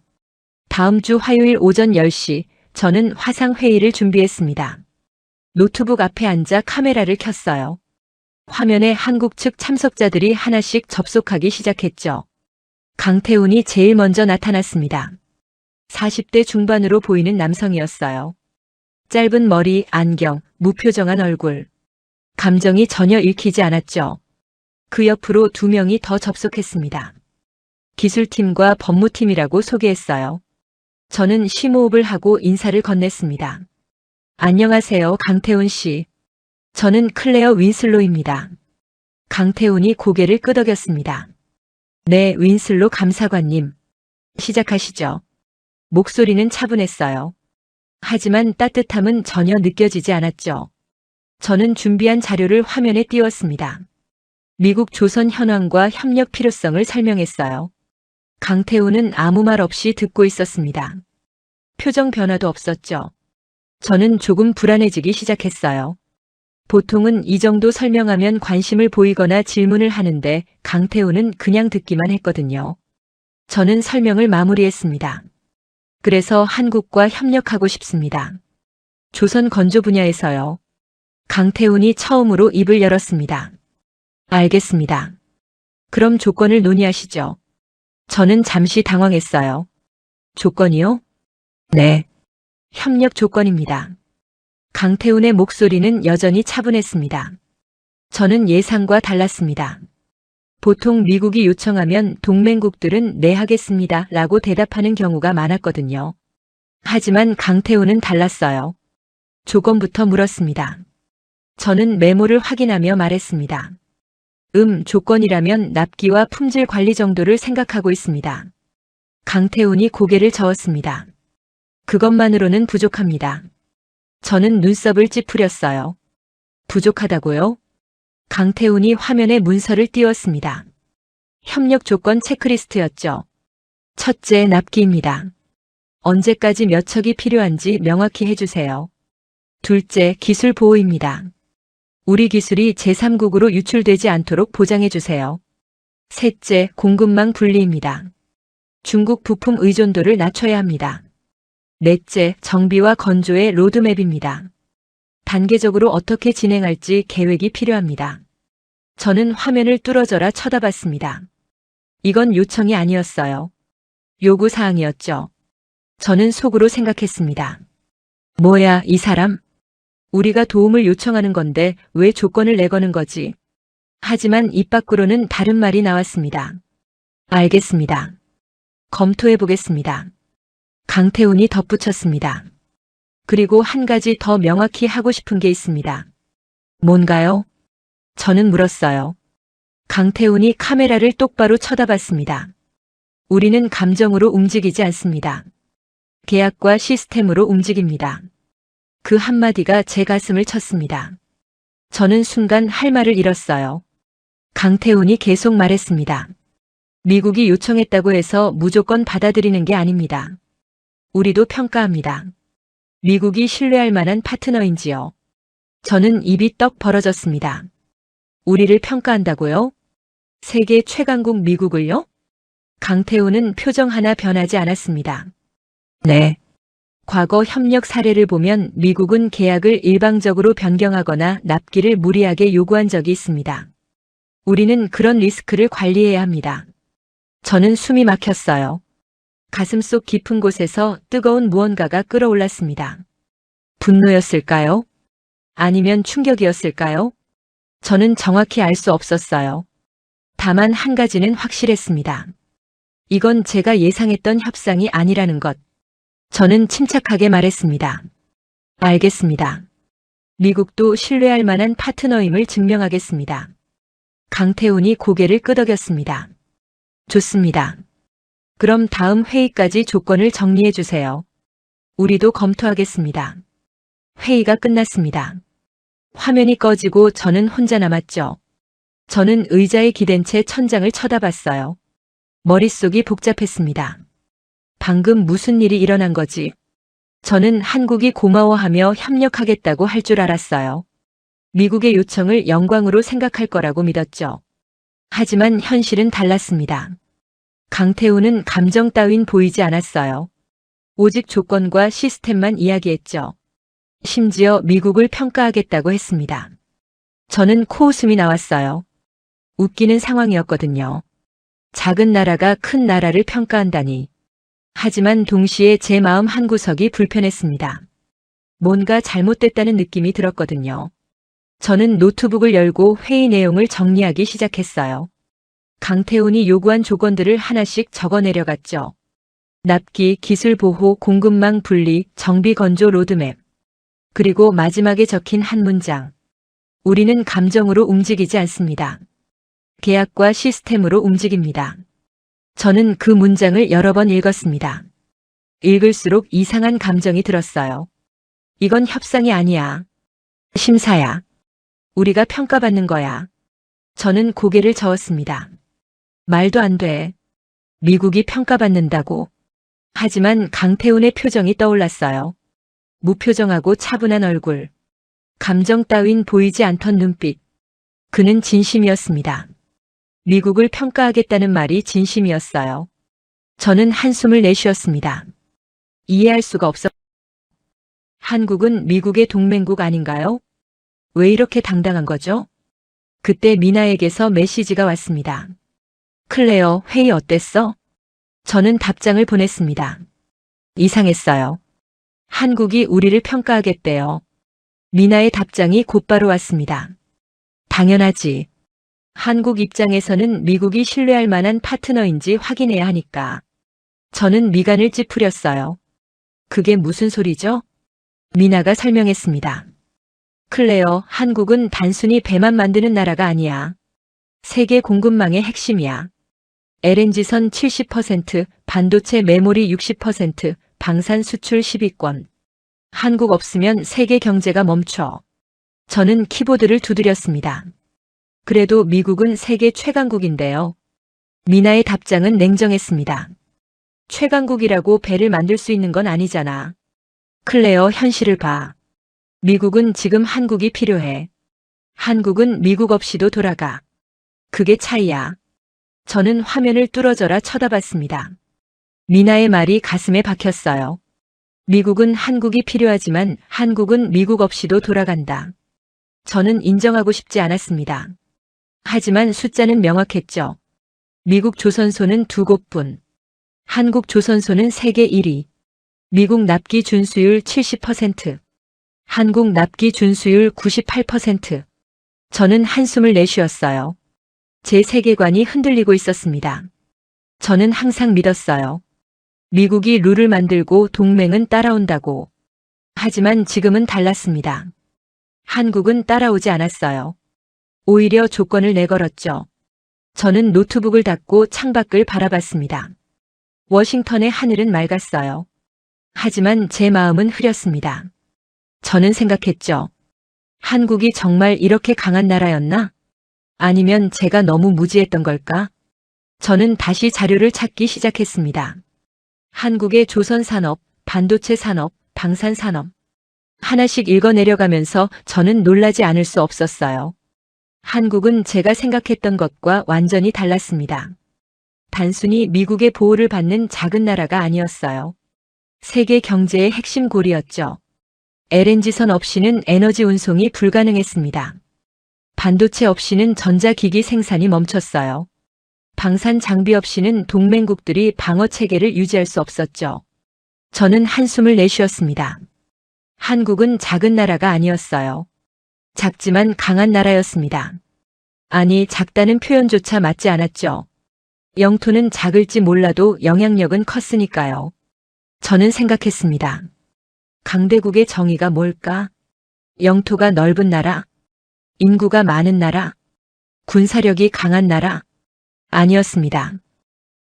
다음 주 화요일 오전 10시 저는 화상회의를 준비했습니다. 노트북 앞에 앉아 카메라를 켰어요. 화면에 한국 측 참석자들이 하나씩 접속하기 시작했죠. 강태훈이 제일 먼저 나타났습니다. 40대 중반으로 보이는 남성이었어요. 짧은 머리, 안경, 무표정한 얼굴. 감정이 전혀 읽히지 않았죠. 그 옆으로 2명이 더 접속했습니다. 기술팀과 법무팀이라고 소개했어요. 저는 심호흡을 하고 인사를 건넸습니다. 안녕하세요, 강태훈 씨. 저는 클레어 윈슬로입니다. 강태훈이 고개를 끄덕였습니다. 네, 윈슬로 감사관님. 시작하시죠. 목소리는 차분했어요. 하지만 따뜻함은 전혀 느껴지지 않았죠. 저는 준비한 자료를 화면에 띄웠습니다. 미국 조선 현황과 협력 필요성을 설명했어요. 강태훈은 아무 말 없이 듣고 있었습니다. 표정 변화도 없었죠. 저는 조금 불안해지기 시작했어요. 보통은 이 정도 설명하면 관심을 보이거나 질문을 하는데 강태훈은 그냥 듣기만 했거든요. 저는 설명을 마무리했습니다. 그래서 한국과 협력하고 싶습니다. 조선 건조 분야에서요. 강태훈이 처음으로 입을 열었습니다. 알겠습니다. 그럼 조건을 논의하시죠. 저는 잠시 당황했어요. 조건이요? 네. 협력 조건입니다. 강태훈의 목소리는 여전히 차분했습니다. 저는 예상과 달랐습니다. 보통 미국이 요청하면 동맹국들은 네 하겠습니다 라고 대답하는 경우가 많았거든요. 하지만 강태훈은 달랐어요. 조건부터 물었습니다. 저는 메모를 확인하며 말했습니다. 조건이라면 납기와 품질 관리 정도를 생각하고 있습니다. 강태훈이 고개를 저었습니다. 그것만으로는 부족합니다. 저는 눈썹을 찌푸렸어요. 부족하다고요? 강태훈이 화면에 문서를 띄웠습니다. 협력 조건 체크리스트였죠. 첫째, 납기입니다. 언제까지 몇 척이 필요한지 명확히 해주세요. 둘째, 기술 보호입니다. 우리 기술이 제3국으로 유출되지 않도록 보장해주세요. 셋째, 공급망 분리입니다. 중국 부품 의존도를 낮춰야 합니다. 넷째, 정비와 건조의 로드맵입니다. 단계적으로 어떻게 진행할지 계획이 필요합니다. 저는 화면을 뚫어져라 쳐다봤습니다. 이건 요청이 아니었어요. 요구사항이었죠. 저는 속으로 생각했습니다. 뭐야, 이 사람? 우리가 도움을 요청하는 건데 왜 조건을 내거는 거지? 하지만 입 밖으로는 다른 말이 나왔습니다. 알겠습니다. 검토해 보겠습니다. 강태훈이 덧붙였습니다. 그리고 한 가지 더 명확히 하고 싶은 게 있습니다. 뭔가요? 저는 물었어요. 강태훈이 카메라를 똑바로 쳐다봤습니다. 우리는 감정으로 움직이지 않습니다. 계약과 시스템으로 움직입니다. 그 한마디가 제 가슴을 쳤습니다. 저는 순간 할 말을 잃었어요. 강태훈이 계속 말했습니다. 미국이 요청했다고 해서 무조건 받아들이는 게 아닙니다. 우리도 평가합니다. 미국이 신뢰할 만한 파트너인지요. 저는 입이 떡 벌어졌습니다. 우리를 평가한다고요? 세계 최강국 미국을요? 강태훈은 표정 하나 변하지 않았습니다. 네. 과거 협력 사례를 보면 미국은 계약을 일방적으로 변경하거나 납기를 무리하게 요구한 적이 있습니다. 우리는 그런 리스크를 관리해야 합니다. 저는 숨이 막혔어요. 가슴속 깊은 곳에서 뜨거운 무언가가 끓어올랐습니다. 분노였을까요? 아니면 충격이었을까요? 저는 정확히 알 수 없었어요. 다만 한 가지는 확실했습니다. 이건 제가 예상했던 협상이 아니라는 것. 저는 침착하게 말했습니다. 알겠습니다. 미국도 신뢰할 만한 파트너임을 증명하겠습니다. 강태훈이 고개를 끄덕였습니다. 좋습니다. 그럼 다음 회의까지 조건을 정리해 주세요. 우리도 검토하겠습니다. 회의가 끝났습니다. 화면이 꺼지고 저는 혼자 남았죠. 저는 의자에 기댄 채 천장을 쳐다봤어요. 머릿속이 복잡했습니다. 방금 무슨 일이 일어난 거지? 저는 한국이 고마워하며 협력하겠다고 할 줄 알았어요. 미국의 요청을 영광으로 생각할 거라고 믿었죠. 하지만 현실은 달랐습니다. 강태훈은 감정 따윈 보이지 않았어요. 오직 조건과 시스템만 이야기했죠. 심지어 미국을 평가하겠다고 했습니다. 저는 코웃음이 나왔어요. 웃기는 상황이었거든요. 작은 나라가 큰 나라를 평가한다니. 하지만 동시에 제 마음 한구석이 불편했습니다. 뭔가 잘못됐다는 느낌이 들었거든요. 저는 노트북을 열고 회의 내용을 정리하기 시작했어요. 강태훈이 요구한 조건들을 하나씩 적어 내려갔죠. 납기, 기술 보호, 공급망 분리, 정비 건조 로드맵. 그리고 마지막에 적힌 한 문장. 우리는 감정으로 움직이지 않습니다. 계약과 시스템으로 움직입니다. 저는 그 문장을 여러 번 읽었습니다. 읽을수록 이상한 감정이 들었어요. 이건 협상이 아니야. 심사야. 우리가 평가받는 거야. 저는 고개를 저었습니다. 말도 안 돼. 미국이 평가받는다고. 하지만 강태훈의 표정이 떠올랐어요. 무표정하고 차분한 얼굴. 감정 따윈 보이지 않던 눈빛. 그는 진심이었습니다. 미국을 평가하겠다는 말이 진심이었어요. 저는 한숨을 내쉬었습니다. 이해할 수가 없었. 한국은 미국의 동맹국 아닌가요? 왜 이렇게 당당한 거죠? 그때 미나에게서 메시지가 왔습니다. 클레어, 회의 어땠어? 저는 답장을 보냈습니다. 이상했어요. 한국이 우리를 평가하겠대요. 미나의 답장이 곧바로 왔습니다. 당연하지. 한국 입장에서는 미국이 신뢰할 만한 파트너인지 확인해야 하니까. 저는 미간을 찌푸렸어요. 그게 무슨 소리죠? 미나가 설명했습니다. 클레어, 한국은 단순히 배만 만드는 나라가 아니야. 세계 공급망의 핵심이야. LNG선 70%, 반도체 메모리 60%, 방산 수출 10위권. 한국 없으면 세계 경제가 멈춰. 저는 키보드를 두드렸습니다. 그래도 미국은 세계 최강국인데요. 미나의 답장은 냉정했습니다. 최강국이라고 배를 만들 수 있는 건 아니잖아. 클레어, 현실을 봐. 미국은 지금 한국이 필요해. 한국은 미국 없이도 돌아가. 그게 차이야. 저는 화면을 뚫어져라 쳐다봤습니다. 미나의 말이 가슴에 박혔어요. 미국은 한국이 필요하지만 한국은 미국 없이도 돌아간다. 저는 인정하고 싶지 않았습니다. 하지만 숫자는 명확했죠. 미국 조선소는 2곳뿐. 한국 조선소는 세계 1위. 미국 납기 준수율 70%. 한국 납기 준수율 98%. 저는 한숨을 내쉬었어요. 제 세계관이 흔들리고 있었습니다. 저는 항상 믿었어요. 미국이 룰을 만들고 동맹은 따라온다고. 하지만 지금은 달랐습니다. 한국은 따라오지 않았어요. 오히려 조건을 내걸었죠. 저는 노트북을 닫고 창밖을 바라봤습니다. 워싱턴의 하늘은 맑았어요. 하지만 제 마음은 흐렸습니다. 저는 생각했죠. 한국이 정말 이렇게 강한 나라였나? 아니면 제가 너무 무지했던 걸까? 저는 다시 자료를 찾기 시작했습니다. 한국의 조선 산업, 반도체 산업, 방산 산업. 하나씩 읽어내려가면서 저는 놀라지 않을 수 없었어요. 한국은 제가 생각했던 것과 완전히 달랐습니다. 단순히 미국의 보호를 받는 작은 나라가 아니었어요. 세계 경제의 핵심 고리였죠. LNG선 없이는 에너지 운송이 불가능했습니다. 반도체 없이는 전자기기 생산이 멈췄어요. 방산 장비 없이는 동맹국들이 방어 체계를 유지할 수 없었죠. 저는 한숨을 내쉬었습니다. 한국은 작은 나라가 아니었어요. 작지만 강한 나라였습니다. 아니, 작다는 표현조차 맞지 않았죠. 영토는 작을지 몰라도 영향력은 컸으니까요. 저는 생각했습니다. 강대국의 정의가 뭘까? 영토가 넓은 나라? 인구가 많은 나라? 군사력이 강한 나라? 아니었습니다.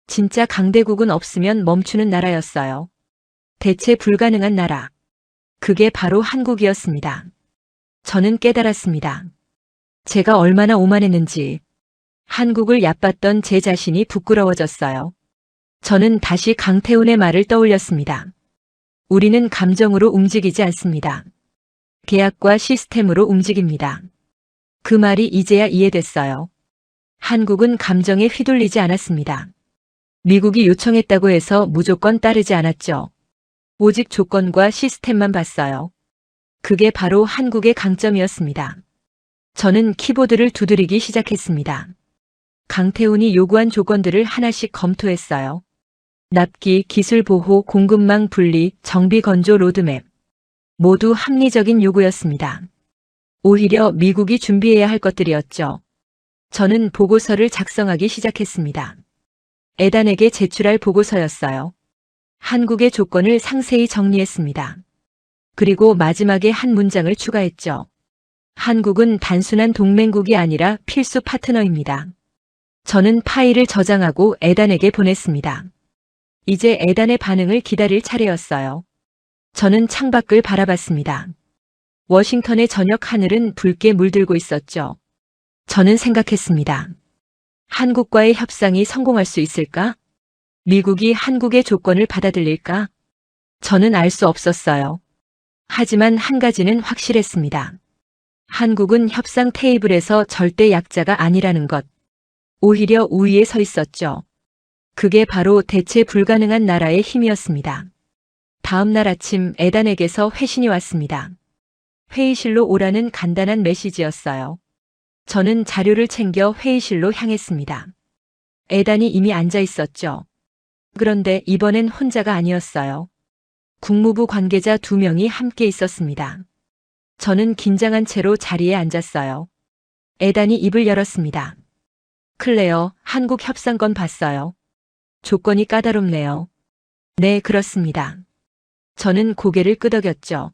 진짜 강대국은 없으면 멈추는 나라였어요. 대체 불가능한 나라. 그게 바로 한국이었습니다. 저는 깨달았습니다. 제가 얼마나 오만했는지. 한국을 얕봤던 제 자신이 부끄러워졌어요. 저는 다시 강태훈의 말을 떠올렸습니다. 우리는 감정으로 움직이지 않습니다. 계약과 시스템으로 움직입니다. 그 말이 이제야 이해됐어요. 한국은 감정에 휘둘리지 않았습니다. 미국이 요청했다고 해서 무조건 따르지 않았죠. 오직 조건과 시스템만 봤어요. 그게 바로 한국의 강점이었습니다. 저는 키보드를 두드리기 시작했습니다. 강태훈이 요구한 조건들을 하나씩 검토했어요. 납기, 기술 보호, 공급망 분리, 정비 건조 로드맵. 모두 합리적인 요구였습니다. 오히려 미국이 준비해야 할 것들이었죠. 저는 보고서를 작성하기 시작했습니다. 에단에게 제출할 보고서였어요. 한국의 조건을 상세히 정리했습니다. 그리고 마지막에 한 문장을 추가했죠. 한국은 단순한 동맹국이 아니라 필수 파트너입니다. 저는 파일을 저장하고 에단에게 보냈습니다. 이제 에단의 반응을 기다릴 차례였어요. 저는 창밖을 바라봤습니다. 워싱턴의 저녁 하늘은 붉게 물들고 있었죠. 저는 생각했습니다. 한국과의 협상이 성공할 수 있을까? 미국이 한국의 조건을 받아들일까? 저는 알 수 없었어요. 하지만 한 가지는 확실했습니다. 한국은 협상 테이블에서 절대 약자가 아니라는 것. 오히려 우위에 서 있었죠. 그게 바로 대체 불가능한 나라의 힘이었습니다. 다음 날 아침 에단에게서 회신이 왔습니다. 회의실로 오라는 간단한 메시지였어요. 저는 자료를 챙겨 회의실로 향했습니다. 에단이 이미 앉아 있었죠. 그런데 이번엔 혼자가 아니었어요. 국무부 관계자 2명이 함께 있었습니다. 저는 긴장한 채로 자리에 앉았어요. 에단이 입을 열었습니다. 클레어, 한국 협상건 봤어요. 조건이 까다롭네요. 네, 그렇습니다. 저는 고개를 끄덕였죠.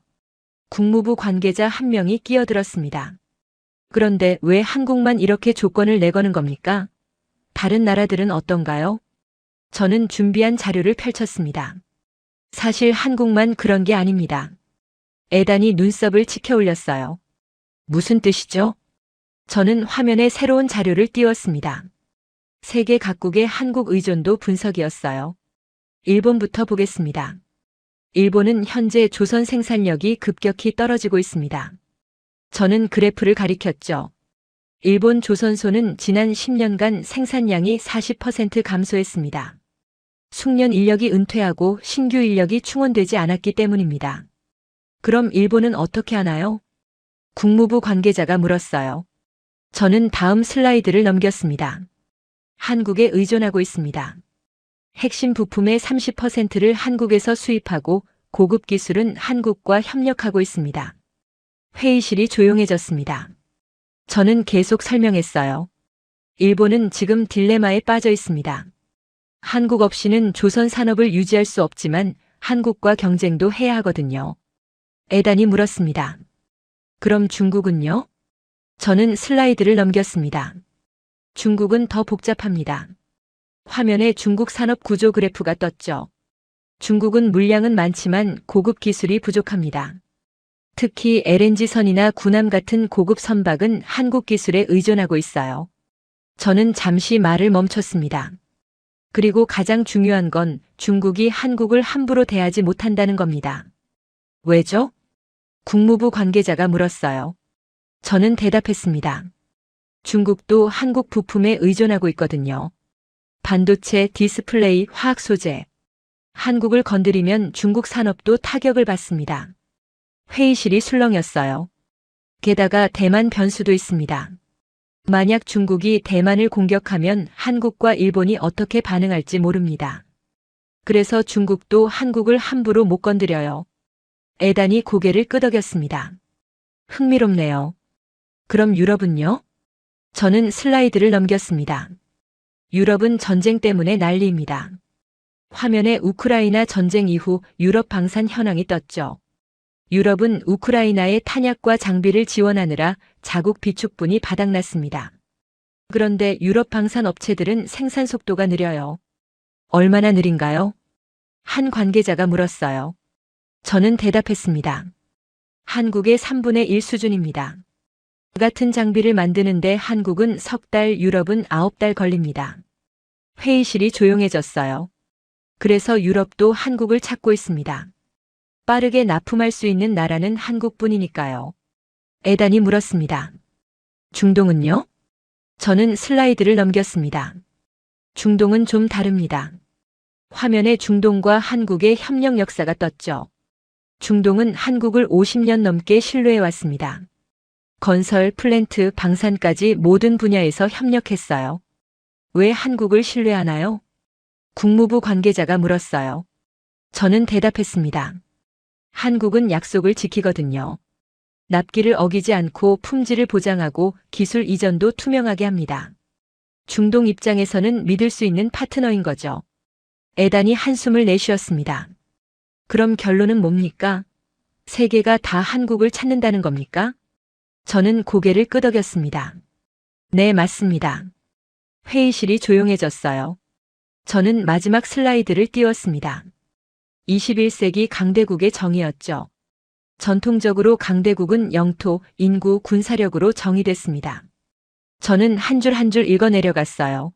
국무부 관계자 1명이 끼어들었습니다. 그런데 왜 한국만 이렇게 조건을 내거는 겁니까? 다른 나라들은 어떤가요? 저는 준비한 자료를 펼쳤습니다. 사실 한국만 그런 게 아닙니다. 에단이 눈썹을 치켜 올렸어요. 무슨 뜻이죠? 저는 화면에 새로운 자료를 띄웠습니다. 세계 각국의 한국 의존도 분석이었어요. 일본부터 보겠습니다. 일본은 현재 조선 생산력이 급격히 떨어지고 있습니다. 저는 그래프를 가리켰죠. 일본 조선소는 지난 10년간 생산량이 40% 감소했습니다. 숙련 인력이 은퇴하고 신규 인력이 충원되지 않았기 때문입니다. 그럼 일본은 어떻게 하나요? 국무부 관계자가 물었어요. 저는 다음 슬라이드를 넘겼습니다. 한국에 의존하고 있습니다. 핵심 부품의 30%를 한국에서 수입하고 고급 기술은 한국과 협력하고 있습니다. 회의실이 조용해졌습니다. 저는 계속 설명했어요. 일본은 지금 딜레마에 빠져 있습니다. 한국 없이는 조선 산업을 유지할 수 없지만 한국과 경쟁도 해야 하거든요. 에단이 물었습니다. 그럼 중국은요? 저는 슬라이드를 넘겼습니다. 중국은 더 복잡합니다. 화면에 중국 산업 구조 그래프가 떴죠. 중국은 물량은 많지만 고급 기술이 부족합니다. 특히 LNG선이나 군함 같은 고급 선박은 한국 기술에 의존하고 있어요. 저는 잠시 말을 멈췄습니다. 그리고 가장 중요한 건 중국이 한국을 함부로 대하지 못한다는 겁니다. 왜죠? 국무부 관계자가 물었어요. 저는 대답했습니다. 중국도 한국 부품에 의존하고 있거든요. 반도체, 디스플레이, 화학 소재. 한국을 건드리면 중국 산업도 타격을 받습니다. 회의실이 술렁였어요. 게다가 대만 변수도 있습니다. 만약 중국이 대만을 공격하면 한국과 일본이 어떻게 반응할지 모릅니다. 그래서 중국도 한국을 함부로 못 건드려요. 에단이 고개를 끄덕였습니다. 흥미롭네요. 그럼 유럽은요? 저는 슬라이드를 넘겼습니다. 유럽은 전쟁 때문에 난리입니다. 화면에 우크라이나 전쟁 이후 유럽 방산 현황이 떴죠. 유럽은 우크라이나의 탄약과 장비를 지원하느라 자국 비축분이 바닥났습니다. 그런데 유럽 방산 업체들은 생산 속도가 느려요. 얼마나 느린가요? 한 관계자가 물었어요. 저는 대답했습니다. 한국의 3분의 1 수준입니다. 같은 장비를 만드는데 한국은 석 달, 유럽은 9달 걸립니다. 회의실이 조용해졌어요. 그래서 유럽도 한국을 찾고 있습니다. 빠르게 납품할 수 있는 나라는 한국뿐이니까요. 에단이 물었습니다. 중동은요? 저는 슬라이드를 넘겼습니다. 중동은 좀 다릅니다. 화면에 중동과 한국의 협력 역사가 떴죠. 중동은 한국을 50년 넘게 신뢰해왔습니다. 건설, 플랜트, 방산까지 모든 분야에서 협력했어요. 왜 한국을 신뢰하나요? 국무부 관계자가 물었어요. 저는 대답했습니다. 한국은 약속을 지키거든요. 납기를 어기지 않고 품질을 보장하고 기술 이전도 투명하게 합니다. 중동 입장에서는 믿을 수 있는 파트너인 거죠. 에단이 한숨을 내쉬었습니다. 그럼 결론은 뭡니까? 세계가 다 한국을 찾는다는 겁니까? 저는 고개를 끄덕였습니다. 네, 맞습니다. 회의실이 조용해졌어요. 저는 마지막 슬라이드를 띄웠습니다. 21세기 강대국의 정의였죠. 전통적으로 강대국은 영토, 인구, 군사력으로 정의됐습니다. 저는 한 줄 한 줄 읽어 내려갔어요.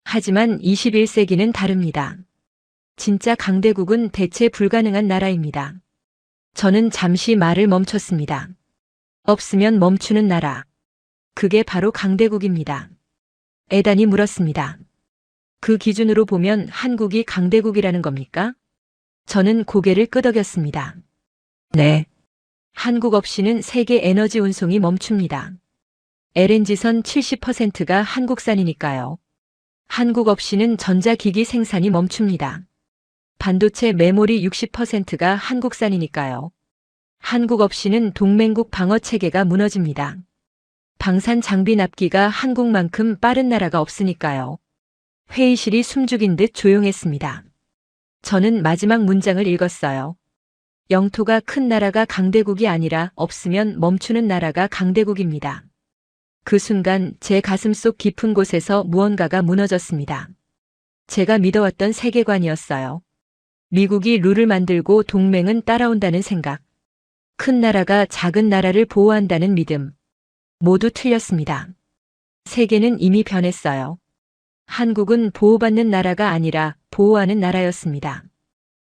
하지만 21세기는 다릅니다. 진짜 강대국은 대체 불가능한 나라입니다. 저는 잠시 말을 멈췄습니다. 없으면 멈추는 나라. 그게 바로 강대국입니다. 에단이 물었습니다. 그 기준으로 보면 한국이 강대국이라는 겁니까? 저는 고개를 끄덕였습니다. 네. 한국 없이는 세계 에너지 운송이 멈춥니다. LNG선 70%가 한국산이니까요. 한국 없이는 전자기기 생산이 멈춥니다. 반도체 메모리 60%가 한국산이니까요. 한국 없이는 동맹국 방어 체계가 무너집니다. 방산 장비 납기가 한국만큼 빠른 나라가 없으니까요. 회의실이 숨죽인 듯 조용했습니다. 저는 마지막 문장을 읽었어요. 영토가 큰 나라가 강대국이 아니라 없으면 멈추는 나라가 강대국입니다. 그 순간 제 가슴속 깊은 곳에서 무언가가 무너졌습니다. 제가 믿어왔던 세계관이었어요. 미국이 룰을 만들고 동맹은 따라온다는 생각. 큰 나라가 작은 나라를 보호한다는 믿음. 모두 틀렸습니다. 세계는 이미 변했어요. 한국은 보호받는 나라가 아니라 보호하는 나라였습니다.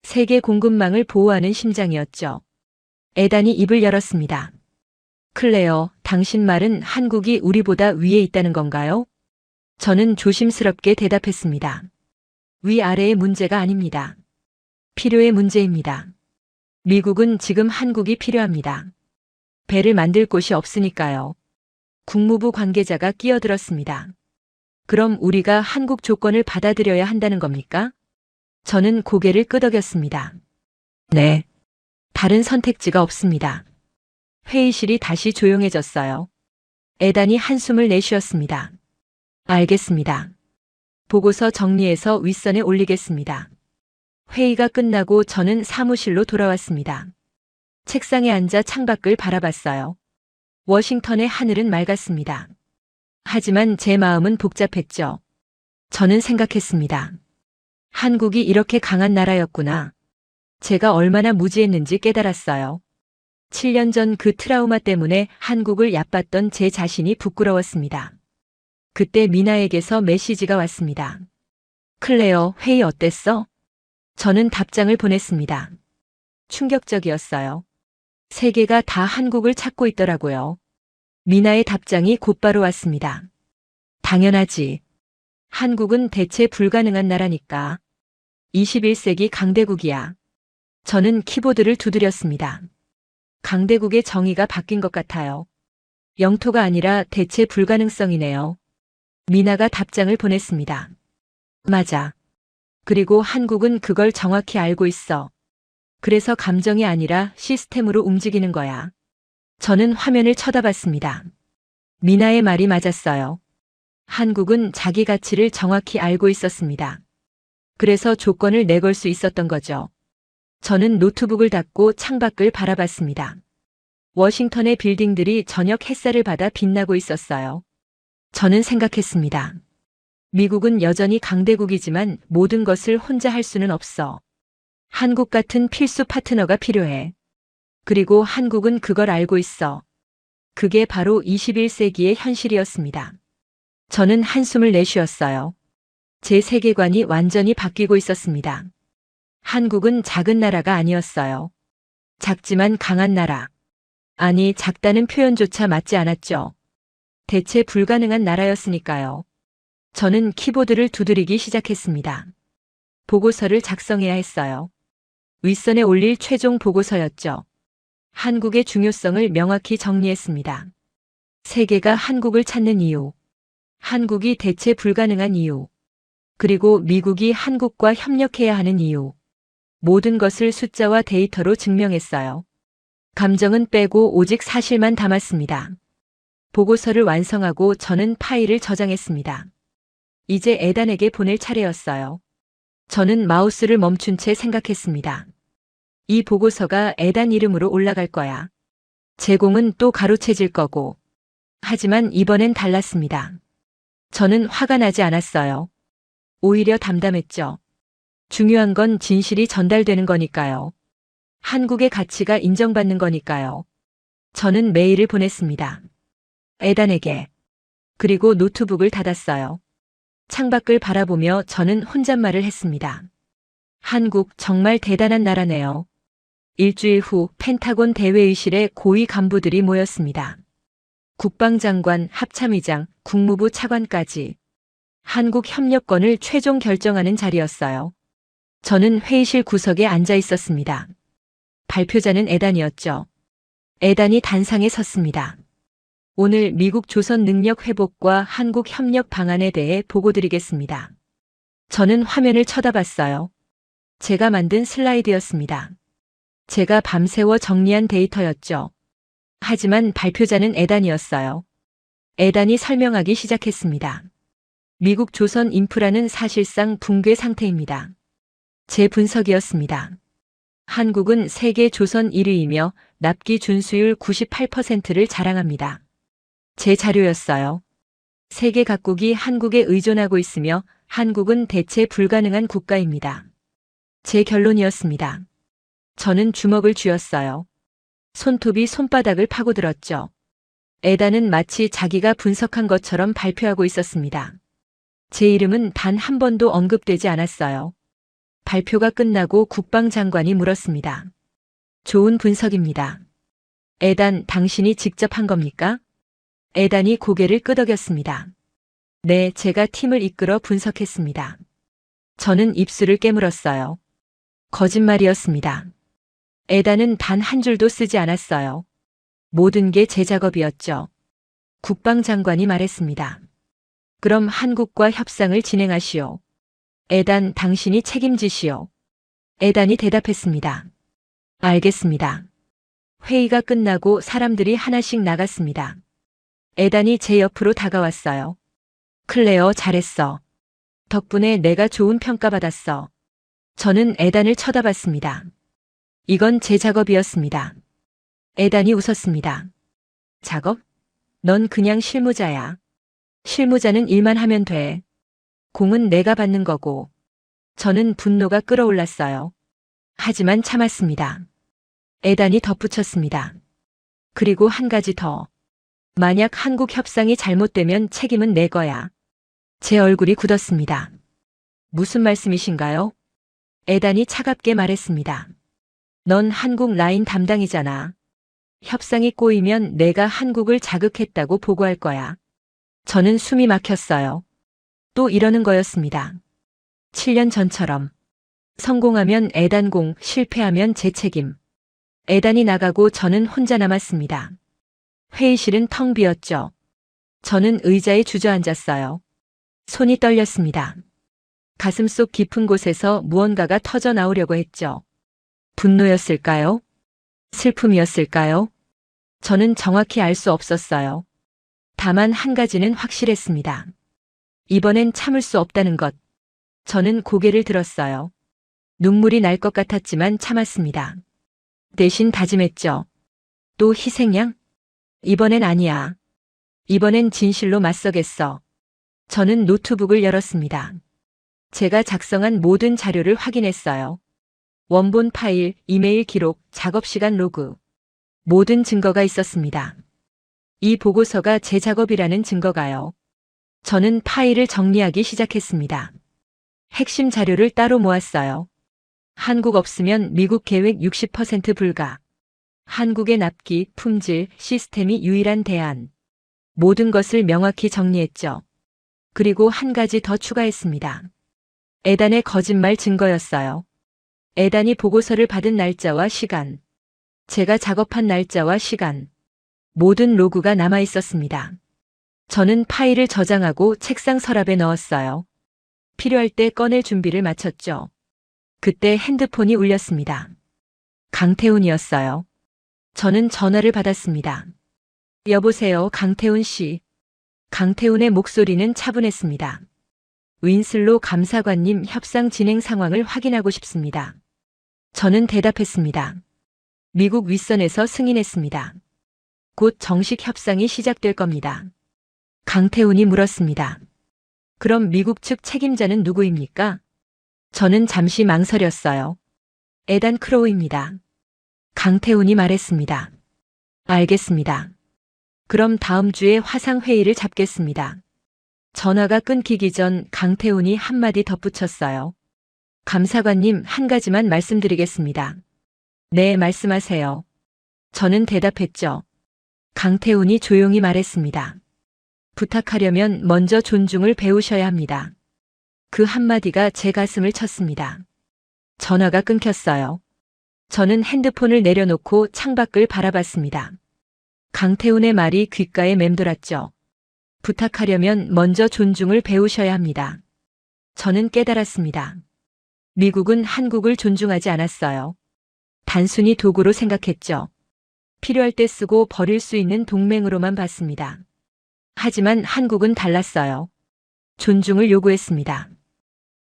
세계 공급망을 보호하는 심장이었죠. 에단이 입을 열었습니다. 클레어, 당신 말은 한국이 우리보다 위에 있다는 건가요? 저는 조심스럽게 대답했습니다. 위아래의 문제가 아닙니다. 필요의 문제입니다. 미국은 지금 한국이 필요합니다. 배를 만들 곳이 없으니까요. 국무부 관계자가 끼어들었습니다. 그럼 우리가 한국 조건을 받아들여야 한다는 겁니까? 저는 고개를 끄덕였습니다. 네. 다른 선택지가 없습니다. 회의실이 다시 조용해졌어요. 에단이 한숨을 내쉬었습니다. 알겠습니다. 보고서 정리해서 윗선에 올리겠습니다. 회의가 끝나고 저는 사무실로 돌아왔습니다. 책상에 앉아 창밖을 바라봤어요. 워싱턴의 하늘은 맑았습니다. 하지만 제 마음은 복잡했죠. 저는 생각했습니다. 한국이 이렇게 강한 나라였구나. 제가 얼마나 무지했는지 깨달았어요. 7년 전 그 트라우마 때문에 한국을 얕봤던 제 자신이 부끄러웠습니다. 그때 미나에게서 메시지가 왔습니다. 클레어, 회의 어땠어? 저는 답장을 보냈습니다. 충격적이었어요. 세계가 다 한국을 찾고 있더라고요. 미나의 답장이 곧바로 왔습니다. 당연하지. 한국은 대체 불가능한 나라니까. 21세기 강대국이야. 저는 키보드를 두드렸습니다. 강대국의 정의가 바뀐 것 같아요. 영토가 아니라 대체 불가능성이네요. 미나가 답장을 보냈습니다. 맞아. 그리고 한국은 그걸 정확히 알고 있어. 그래서 감정이 아니라 시스템으로 움직이는 거야. 저는 화면을 쳐다봤습니다. 미나의 말이 맞았어요. 한국은 자기 가치를 정확히 알고 있었습니다. 그래서 조건을 내걸 수 있었던 거죠. 저는 노트북을 닫고 창밖을 바라봤습니다. 워싱턴의 빌딩들이 저녁 햇살을 받아 빛나고 있었어요. 저는 생각했습니다. 미국은 여전히 강대국이지만 모든 것을 혼자 할 수는 없어. 한국 같은 필수 파트너가 필요해. 그리고 한국은 그걸 알고 있어. 그게 바로 21세기의 현실이었습니다. 저는 한숨을 내쉬었어요. 제 세계관이 완전히 바뀌고 있었습니다. 한국은 작은 나라가 아니었어요. 작지만 강한 나라. 아니, 작다는 표현조차 맞지 않았죠. 대체 불가능한 나라였으니까요. 저는 키보드를 두드리기 시작했습니다. 보고서를 작성해야 했어요. 윗선에 올릴 최종 보고서였죠. 한국의 중요성을 명확히 정리했습니다. 세계가 한국을 찾는 이유. 한국이 대체 불가능한 이유. 그리고 미국이 한국과 협력해야 하는 이유. 모든 것을 숫자와 데이터로 증명했어요. 감정은 빼고 오직 사실만 담았습니다. 보고서를 완성하고 저는 파일을 저장했습니다. 이제 에단에게 보낼 차례였어요. 저는 마우스를 멈춘 채 생각했습니다. 이 보고서가 에단 이름으로 올라갈 거야. 제공은 또 가로채질 거고. 하지만 이번엔 달랐습니다. 저는 화가 나지 않았어요. 오히려 담담했죠. 중요한 건 진실이 전달되는 거니까요. 한국의 가치가 인정받는 거니까요. 저는 메일을 보냈습니다. 에단에게. 그리고 노트북을 닫았어요. 창밖을 바라보며 저는 혼잣말을 했습니다. 한국 정말 대단한 나라네요. 일주일 후 펜타곤 대회의실에 고위 간부들이 모였습니다. 국방장관, 합참의장, 국무부 차관까지. 한국 협력권을 최종 결정하는 자리였어요. 저는 회의실 구석에 앉아 있었습니다. 발표자는 에단이었죠. 에단이 단상에 섰습니다. 오늘 미국 조선 능력 회복과 한국 협력 방안에 대해 보고드리겠습니다. 저는 화면을 쳐다봤어요. 제가 만든 슬라이드였습니다. 제가 밤새워 정리한 데이터였죠. 하지만 발표자는 에단이었어요. 에단이 설명하기 시작했습니다. 미국 조선 인프라는 사실상 붕괴 상태입니다. 제 분석이었습니다. 한국은 세계 조선 1위이며 납기 준수율 98%를 자랑합니다. 제 자료였어요. 세계 각국이 한국에 의존하고 있으며 한국은 대체 불가능한 국가입니다. 제 결론이었습니다. 저는 주먹을 쥐었어요. 손톱이 손바닥을 파고들었죠. 에단은 마치 자기가 분석한 것처럼 발표하고 있었습니다. 제 이름은 단 한 번도 언급되지 않았어요. 발표가 끝나고 국방장관이 물었습니다. 좋은 분석입니다. 에단, 당신이 직접 한 겁니까? 에단이 고개를 끄덕였습니다. 네, 제가 팀을 이끌어 분석했습니다. 저는 입술을 깨물었어요. 거짓말이었습니다. 에단은 단 한 줄도 쓰지 않았어요. 모든 게 제 작업이었죠. 국방장관이 말했습니다. 그럼 한국과 협상을 진행하시오. 에단, 당신이 책임지시오. 에단이 대답했습니다. 알겠습니다. 회의가 끝나고 사람들이 하나씩 나갔습니다. 에단이 제 옆으로 다가왔어요. 클레어, 잘했어. 덕분에 내가 좋은 평가받았어. 저는 에단을 쳐다봤습니다. 이건 제 작업이었습니다. 에단이 웃었습니다. 작업? 넌 그냥 실무자야. 실무자는 일만 하면 돼. 공은 내가 받는 거고. 저는 분노가 끓어올랐어요. 하지만 참았습니다. 에단이 덧붙였습니다. 그리고 한 가지 더. 만약 한국 협상이 잘못되면 책임은 내 거야. 제 얼굴이 굳었습니다. 무슨 말씀이신가요? 에단이 차갑게 말했습니다. 넌 한국 라인 담당이잖아. 협상이 꼬이면 내가 한국을 자극했다고 보고할 거야. 저는 숨이 막혔어요. 또 이러는 거였습니다. 7년 전처럼. 성공하면 에단 공, 실패하면 제 책임. 에단이 나가고 저는 혼자 남았습니다. 회의실은 텅 비었죠. 저는 의자에 주저앉았어요. 손이 떨렸습니다. 가슴속 깊은 곳에서 무언가가 터져 나오려고 했죠. 분노였을까요? 슬픔이었을까요? 저는 정확히 알 수 없었어요. 다만 한 가지는 확실했습니다. 이번엔 참을 수 없다는 것. 저는 고개를 들었어요. 눈물이 날 것 같았지만 참았습니다. 대신 다짐했죠. 또 희생양? 이번엔 아니야. 이번엔 진실로 맞서겠어. 저는 노트북을 열었습니다. 제가 작성한 모든 자료를 확인했어요. 원본 파일, 이메일 기록, 작업시간 로그. 모든 증거가 있었습니다. 이 보고서가 제 작업이라는 증거가요. 저는 파일을 정리하기 시작했습니다. 핵심 자료를 따로 모았어요. 한국 없으면 미국 계획 60% 불가. 한국의 납기, 품질, 시스템이 유일한 대안. 모든 것을 명확히 정리했죠. 그리고 한 가지 더 추가했습니다. 에단의 거짓말 증거였어요. 에단이 보고서를 받은 날짜와 시간. 제가 작업한 날짜와 시간. 모든 로그가 남아 있었습니다. 저는 파일을 저장하고 책상 서랍에 넣었어요. 필요할 때 꺼낼 준비를 마쳤죠. 그때 핸드폰이 울렸습니다. 강태훈이었어요. 저는 전화를 받았습니다. 여보세요, 강태훈 씨. 강태훈의 목소리는 차분했습니다. 윈슬로 감사관님 협상 진행 상황을 확인하고 싶습니다. 저는 대답했습니다. 미국 윗선에서 승인했습니다. 곧 정식 협상이 시작될 겁니다. 강태훈이 물었습니다. 그럼 미국 측 책임자는 누구입니까? 저는 잠시 망설였어요. 에단 크로우입니다. 강태훈이 말했습니다. 알겠습니다. 그럼 다음 주에 화상회의를 잡겠습니다. 전화가 끊기기 전 강태훈이 한마디 덧붙였어요. 감사관님, 한 가지만 말씀드리겠습니다. 네, 말씀하세요. 저는 대답했죠. 강태훈이 조용히 말했습니다. 부탁하려면 먼저 존중을 배우셔야 합니다. 그 한마디가 제 가슴을 쳤습니다. 전화가 끊겼어요. 저는 핸드폰을 내려놓고 창밖을 바라봤습니다. 강태훈의 말이 귓가에 맴돌았죠. 부탁하려면 먼저 존중을 배우셔야 합니다. 저는 깨달았습니다. 미국은 한국을 존중하지 않았어요. 단순히 도구로 생각했죠. 필요할 때 쓰고 버릴 수 있는 동맹으로만 봤습니다. 하지만 한국은 달랐어요. 존중을 요구했습니다.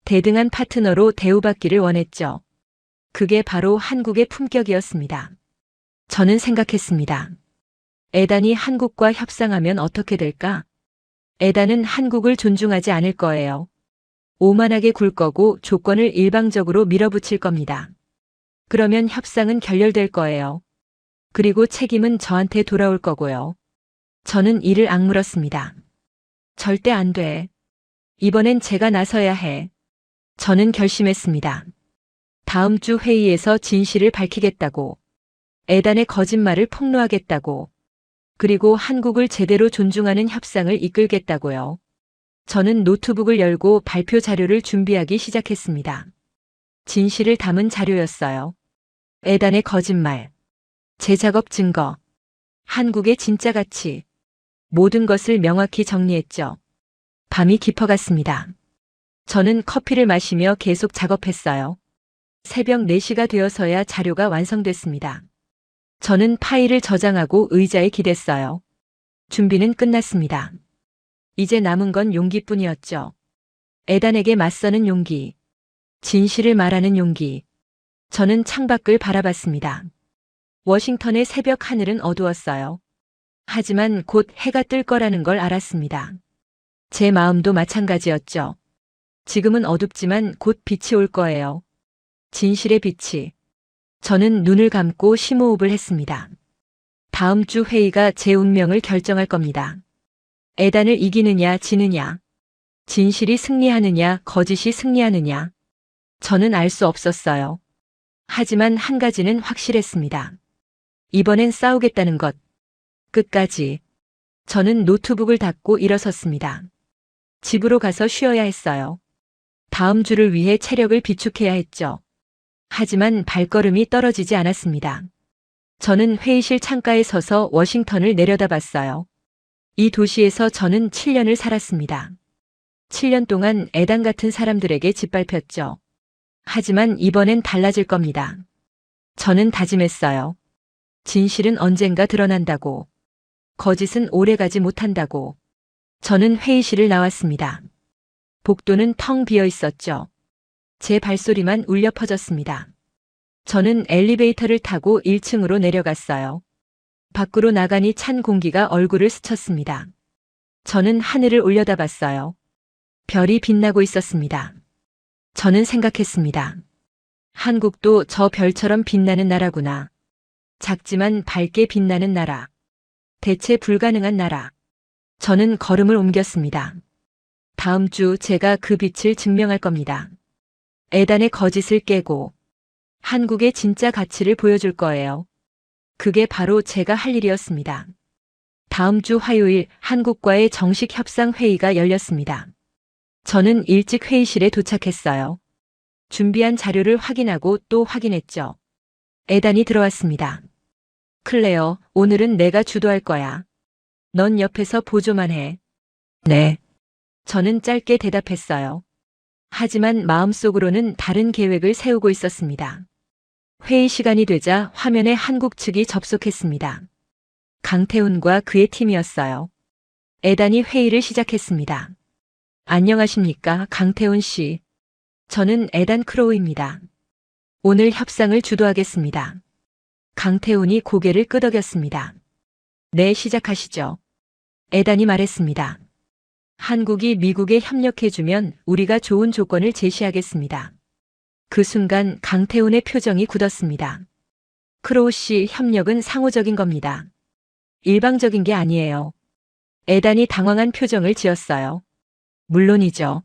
대등한 파트너로 대우받기를 원했죠. 그게 바로 한국의 품격이었습니다. 저는 생각했습니다. 에단이 한국과 협상하면 어떻게 될까? 에단은 한국을 존중하지 않을 거예요. 오만하게 굴 거고 조건을 일방적으로 밀어붙일 겁니다. 그러면 협상은 결렬될 거예요. 그리고 책임은 저한테 돌아올 거고요. 저는 이를 악물었습니다. 절대 안 돼. 이번엔 제가 나서야 해. 저는 결심했습니다. 다음 주 회의에서 진실을 밝히겠다고. 에단의 거짓말을 폭로하겠다고. 그리고 한국을 제대로 존중하는 협상을 이끌겠다고요. 저는 노트북을 열고 발표 자료를 준비하기 시작했습니다. 진실을 담은 자료였어요. 에단의 거짓말, 제 작업 증거, 한국의 진짜 가치, 모든 것을 명확히 정리했죠. 밤이 깊어갔습니다. 저는 커피를 마시며 계속 작업했어요. 새벽 4시가 되어서야 자료가 완성됐습니다. 저는 파일을 저장하고 의자에 기댔어요. 준비는 끝났습니다. 이제 남은 건 용기뿐이었죠. 에단에게 맞서는 용기, 진실을 말하는 용기. 저는 창밖을 바라봤습니다. 워싱턴의 새벽 하늘은 어두웠어요. 하지만 곧 해가 뜰 거라는 걸 알았습니다. 제 마음도 마찬가지였죠. 지금은 어둡지만 곧 빛이 올 거예요. 진실의 빛이. 저는 눈을 감고 심호흡을 했습니다. 다음 주 회의가 제 운명을 결정할 겁니다. 에단을 이기느냐 지느냐, 진실이 승리하느냐 거짓이 승리하느냐. 저는 알 수 없었어요. 하지만 한 가지는 확실했습니다. 이번엔 싸우겠다는 것. 끝까지. 저는 노트북을 닫고 일어섰습니다. 집으로 가서 쉬어야 했어요. 다음 주를 위해 체력을 비축해야 했죠. 하지만 발걸음이 떨어지지 않았습니다. 저는 회의실 창가에 서서 워싱턴을 내려다봤어요. 이 도시에서 저는 7년을 살았습니다. 7년 동안 에단 같은 사람들에게 짓밟혔죠. 하지만 이번엔 달라질 겁니다. 저는 다짐했어요. 진실은 언젠가 드러난다고. 거짓은 오래가지 못한다고. 저는 회의실을 나왔습니다. 복도는 텅 비어 있었죠. 제 발소리만 울려 퍼졌습니다. 저는 엘리베이터를 타고 1층으로 내려갔어요. 밖으로 나가니 찬 공기가 얼굴을 스쳤습니다. 저는 하늘을 올려다봤어요. 별이 빛나고 있었습니다. 저는 생각했습니다. 한국도 저 별처럼 빛나는 나라구나. 작지만 밝게 빛나는 나라. 대체 불가능한 나라. 저는 걸음을 옮겼습니다. 다음 주 제가 그 빛을 증명할 겁니다. 에단의 거짓을 깨고 한국의 진짜 가치를 보여줄 거예요. 그게 바로 제가 할 일이었습니다. 다음 주 화요일 한국과의 정식 협상 회의가 열렸습니다. 저는 일찍 회의실에 도착했어요. 준비한 자료를 확인하고 또 확인했죠. 에단이 들어왔습니다. 클레어, 오늘은 내가 주도할 거야. 넌 옆에서 보조만 해. 네. 저는 짧게 대답했어요. 하지만 마음속으로는 다른 계획을 세우고 있었습니다. 회의 시간이 되자 화면에 한국 측이 접속했습니다. 강태훈과 그의 팀이었어요. 에단이 회의를 시작했습니다. 안녕하십니까, 강태훈 씨. 저는 에단 크로우입니다. 오늘 협상을 주도하겠습니다. 강태훈이 고개를 끄덕였습니다. 네, 시작하시죠. 에단이 말했습니다. 한국이 미국에 협력해주면 우리가 좋은 조건을 제시하겠습니다. 그 순간 강태훈의 표정이 굳었습니다. 크로우 씨, 협력은 상호적인 겁니다. 일방적인 게 아니에요. 에단이 당황한 표정을 지었어요. 물론이죠.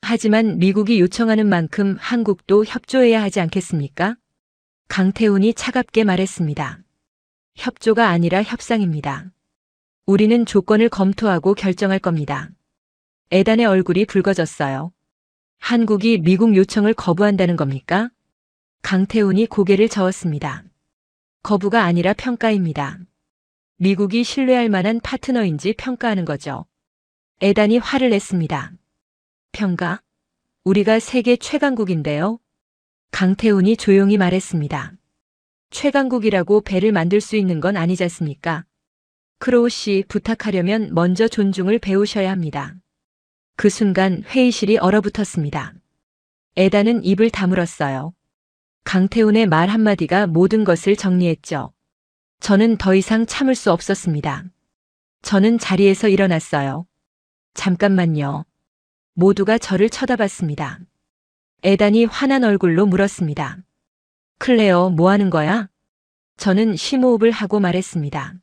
하지만 미국이 요청하는 만큼 한국도 협조해야 하지 않겠습니까? 강태훈이 차갑게 말했습니다. 협조가 아니라 협상입니다. 우리는 조건을 검토하고 결정할 겁니다. 에단의 얼굴이 붉어졌어요. 한국이 미국 요청을 거부한다는 겁니까? 강태훈이 고개를 저었습니다. 거부가 아니라 평가입니다. 미국이 신뢰할 만한 파트너인지 평가하는 거죠. 에단이 화를 냈습니다. 평가? 우리가 세계 최강국인데요. 강태훈이 조용히 말했습니다. 최강국이라고 배를 만들 수 있는 건 아니지 않습니까? 크로우 씨, 부탁하려면 먼저 존중을 배우셔야 합니다. 그 순간 회의실이 얼어붙었습니다. 에단은 입을 다물었어요. 강태훈의 말 한마디가 모든 것을 정리했죠. 저는 더 이상 참을 수 없었습니다. 저는 자리에서 일어났어요. 잠깐만요. 모두가 저를 쳐다봤습니다. 에단이 화난 얼굴로 물었습니다. 클레어, 뭐 하는 거야? 저는 심호흡을 하고 말했습니다.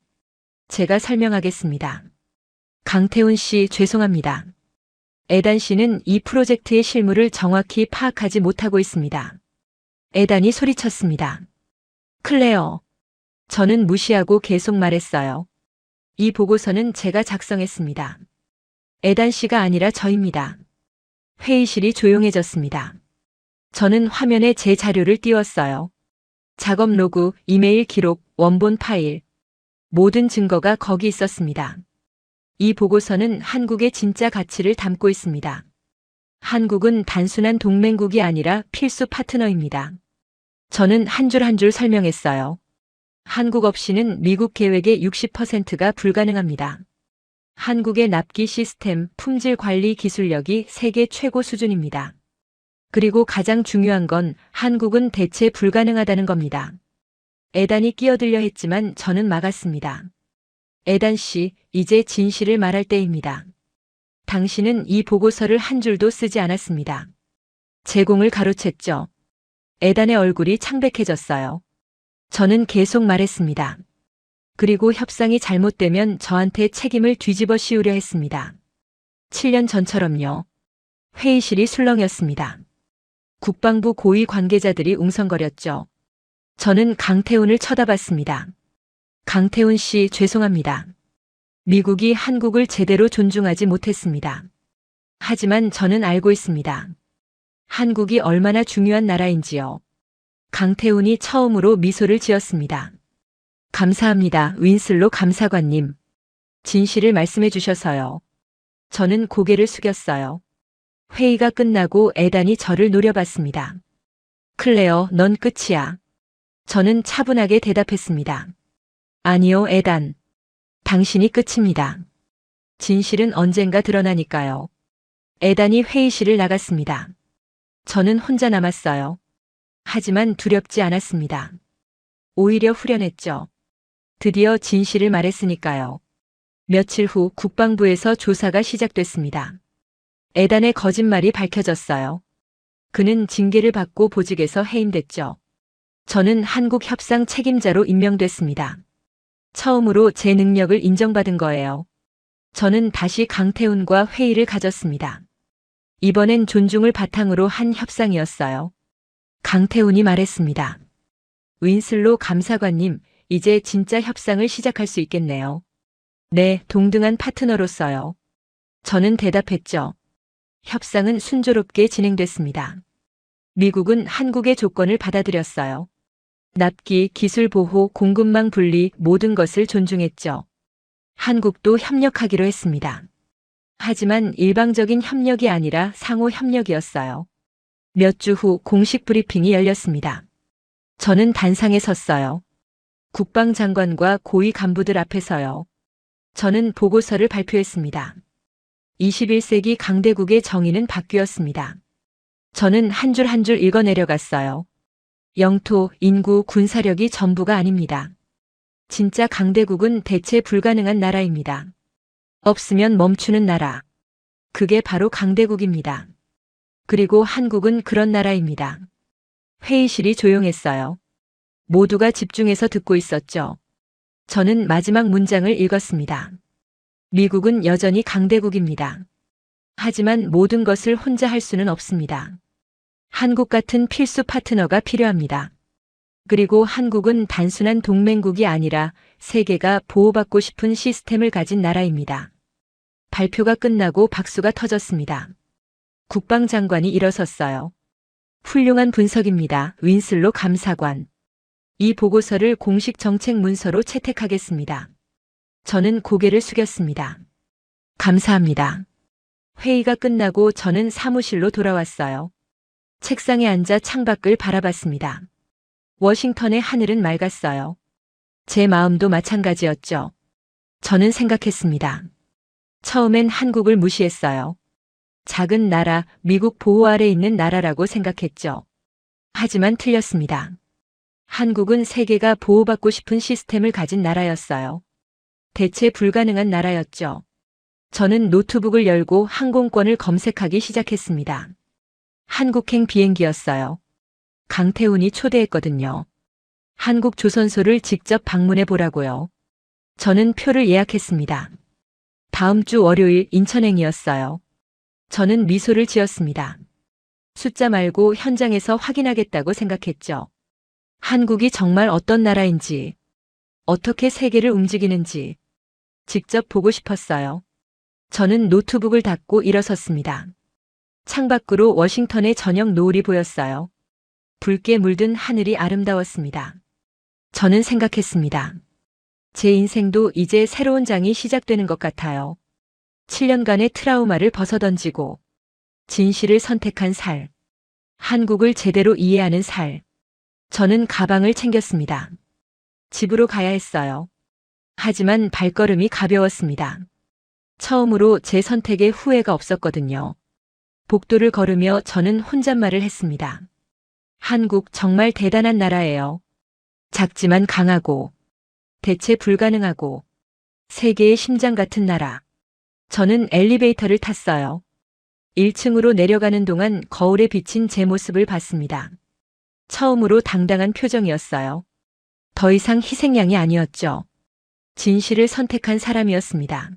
제가 설명하겠습니다. 강태훈 씨, 죄송합니다. 에단 씨는 이 프로젝트의 실무를 정확히 파악하지 못하고 있습니다. 에단이 소리쳤습니다. 클레어. 저는 무시하고 계속 말했어요. 이 보고서는 제가 작성했습니다. 에단 씨가 아니라 저입니다. 회의실이 조용해졌습니다. 저는 화면에 제 자료를 띄웠어요. 작업 로그, 이메일 기록, 원본 파일. 모든 증거가 거기 있었습니다. 이 보고서는 한국의 진짜 가치를 담고 있습니다. 한국은 단순한 동맹국이 아니라 필수 파트너입니다. 저는 한 줄 한 줄 설명했어요. 한국 없이는 미국 계획의 60%가 불가능합니다. 한국의 납기 시스템, 품질 관리 기술력이 세계 최고 수준입니다. 그리고 가장 중요한 건 한국은 대체 불가능하다는 겁니다. 에단이 끼어들려 했지만 저는 막았습니다. 에단 씨, 이제 진실을 말할 때입니다. 당신은 이 보고서를 한 줄도 쓰지 않았습니다. 제공을 가로챘죠. 에단의 얼굴이 창백해졌어요. 저는 계속 말했습니다. 그리고 협상이 잘못되면 저한테 책임을 뒤집어 씌우려 했습니다. 7년 전처럼요. 회의실이 술렁였습니다. 국방부 고위 관계자들이 웅성거렸죠. 저는 강태훈을 쳐다봤습니다. 강태훈 씨, 죄송합니다. 미국이 한국을 제대로 존중하지 못했습니다. 하지만 저는 알고 있습니다. 한국이 얼마나 중요한 나라인지요. 강태훈이 처음으로 미소를 지었습니다. 감사합니다, 윈슬로 감사관님. 진실을 말씀해 주셔서요. 저는 고개를 숙였어요. 회의가 끝나고 에단이 저를 노려봤습니다. 클레어, 넌 끝이야. 저는 차분하게 대답했습니다. 아니요, 에단. 당신이 끝입니다. 진실은 언젠가 드러나니까요. 에단이 회의실을 나갔습니다. 저는 혼자 남았어요. 하지만 두렵지 않았습니다. 오히려 후련했죠. 드디어 진실을 말했으니까요. 며칠 후 국방부에서 조사가 시작됐습니다. 에단의 거짓말이 밝혀졌어요. 그는 징계를 받고 보직에서 해임됐죠. 저는 한국 협상 책임자로 임명됐습니다. 처음으로 제 능력을 인정받은 거예요. 저는 다시 강태훈과 회의를 가졌습니다. 이번엔 존중을 바탕으로 한 협상이었어요. 강태훈이 말했습니다. 윈슬로 감사관님, 이제 진짜 협상을 시작할 수 있겠네요. 네, 동등한 파트너로서요. 저는 대답했죠. 협상은 순조롭게 진행됐습니다. 미국은 한국의 조건을 받아들였어요. 납기, 기술 보호, 공급망 분리 모든 것을 존중했죠. 한국도 협력하기로 했습니다. 하지만 일방적인 협력이 아니라 상호 협력이었어요. 몇 주 후 공식 브리핑이 열렸습니다. 저는 단상에 섰어요. 국방장관과 고위 간부들 앞에서요. 저는 보고서를 발표했습니다. 21세기 강대국의 정의는 바뀌었습니다. 저는 한 줄 한 줄 읽어 내려갔어요. 영토, 인구, 군사력이 전부가 아닙니다. 진짜 강대국은 대체 불가능한 나라입니다. 없으면 멈추는 나라. 그게 바로 강대국입니다. 그리고 한국은 그런 나라입니다. 회의실이 조용했어요. 모두가 집중해서 듣고 있었죠. 저는 마지막 문장을 읽었습니다. 미국은 여전히 강대국입니다. 하지만 모든 것을 혼자 할 수는 없습니다. 한국 같은 필수 파트너가 필요합니다. 그리고 한국은 단순한 동맹국이 아니라 세계가 보호받고 싶은 시스템을 가진 나라입니다. 발표가 끝나고 박수가 터졌습니다. 국방장관이 일어섰어요. 훌륭한 분석입니다. 윈슬로 감사관. 이 보고서를 공식 정책 문서로 채택하겠습니다. 저는 고개를 숙였습니다. 감사합니다. 회의가 끝나고 저는 사무실로 돌아왔어요. 책상에 앉아 창밖을 바라봤습니다. 워싱턴의 하늘은 맑았어요. 제 마음도 마찬가지였죠. 저는 생각했습니다. 처음엔 한국을 무시했어요. 작은 나라, 미국 보호 아래 있는 나라라고 생각했죠. 하지만 틀렸습니다. 한국은 세계가 보호받고 싶은 시스템을 가진 나라였어요. 대체 불가능한 나라였죠. 저는 노트북을 열고 항공권을 검색하기 시작했습니다. 한국행 비행기였어요. 강태훈이 초대했거든요. 한국 조선소를 직접 방문해 보라고요. 저는 표를 예약했습니다. 다음 주 월요일 인천행이었어요. 저는 미소를 지었습니다. 숫자 말고 현장에서 확인하겠다고 생각했죠. 한국이 정말 어떤 나라인지, 어떻게 세계를 움직이는지 직접 보고 싶었어요. 저는 노트북을 닫고 일어섰습니다. 창밖으로 워싱턴의 저녁 노을이 보였어요. 붉게 물든 하늘이 아름다웠습니다. 저는 생각했습니다. 제 인생도 이제 새로운 장이 시작되는 것 같아요. 7년간의 트라우마를 벗어던지고 진실을 선택한 살. 한국을 제대로 이해하는 살. 저는 가방을 챙겼습니다. 집으로 가야 했어요. 하지만 발걸음이 가벼웠습니다. 처음으로 제 선택에 후회가 없었거든요. 복도를 걸으며 저는 혼잣말을 했습니다. 한국 정말 대단한 나라예요. 작지만 강하고, 대체 불가능하고, 세계의 심장 같은 나라. 저는 엘리베이터를 탔어요. 1층으로 내려가는 동안 거울에 비친 제 모습을 봤습니다. 처음으로 당당한 표정이었어요. 더 이상 희생양이 아니었죠. 진실을 선택한 사람이었습니다.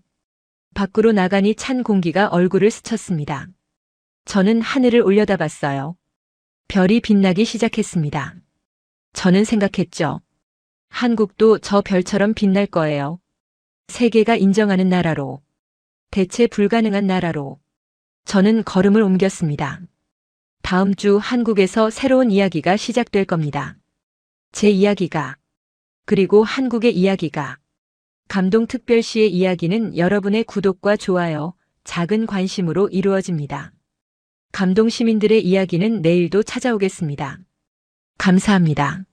밖으로 나가니 찬 공기가 얼굴을 스쳤습니다. 저는 하늘을 올려다봤어요. 별이 빛나기 시작했습니다. 저는 생각했죠. 한국도 저 별처럼 빛날 거예요. 세계가 인정하는 나라로. 대체 불가능한 나라로. 저는 걸음을 옮겼습니다. 다음 주 한국에서 새로운 이야기가 시작될 겁니다. 제 이야기가, 그리고 한국의 이야기가. 감동특별시의 이야기는 여러분의 구독과 좋아요, 작은 관심으로 이루어집니다. 감동시민들의 이야기는 내일도 찾아오겠습니다. 감사합니다.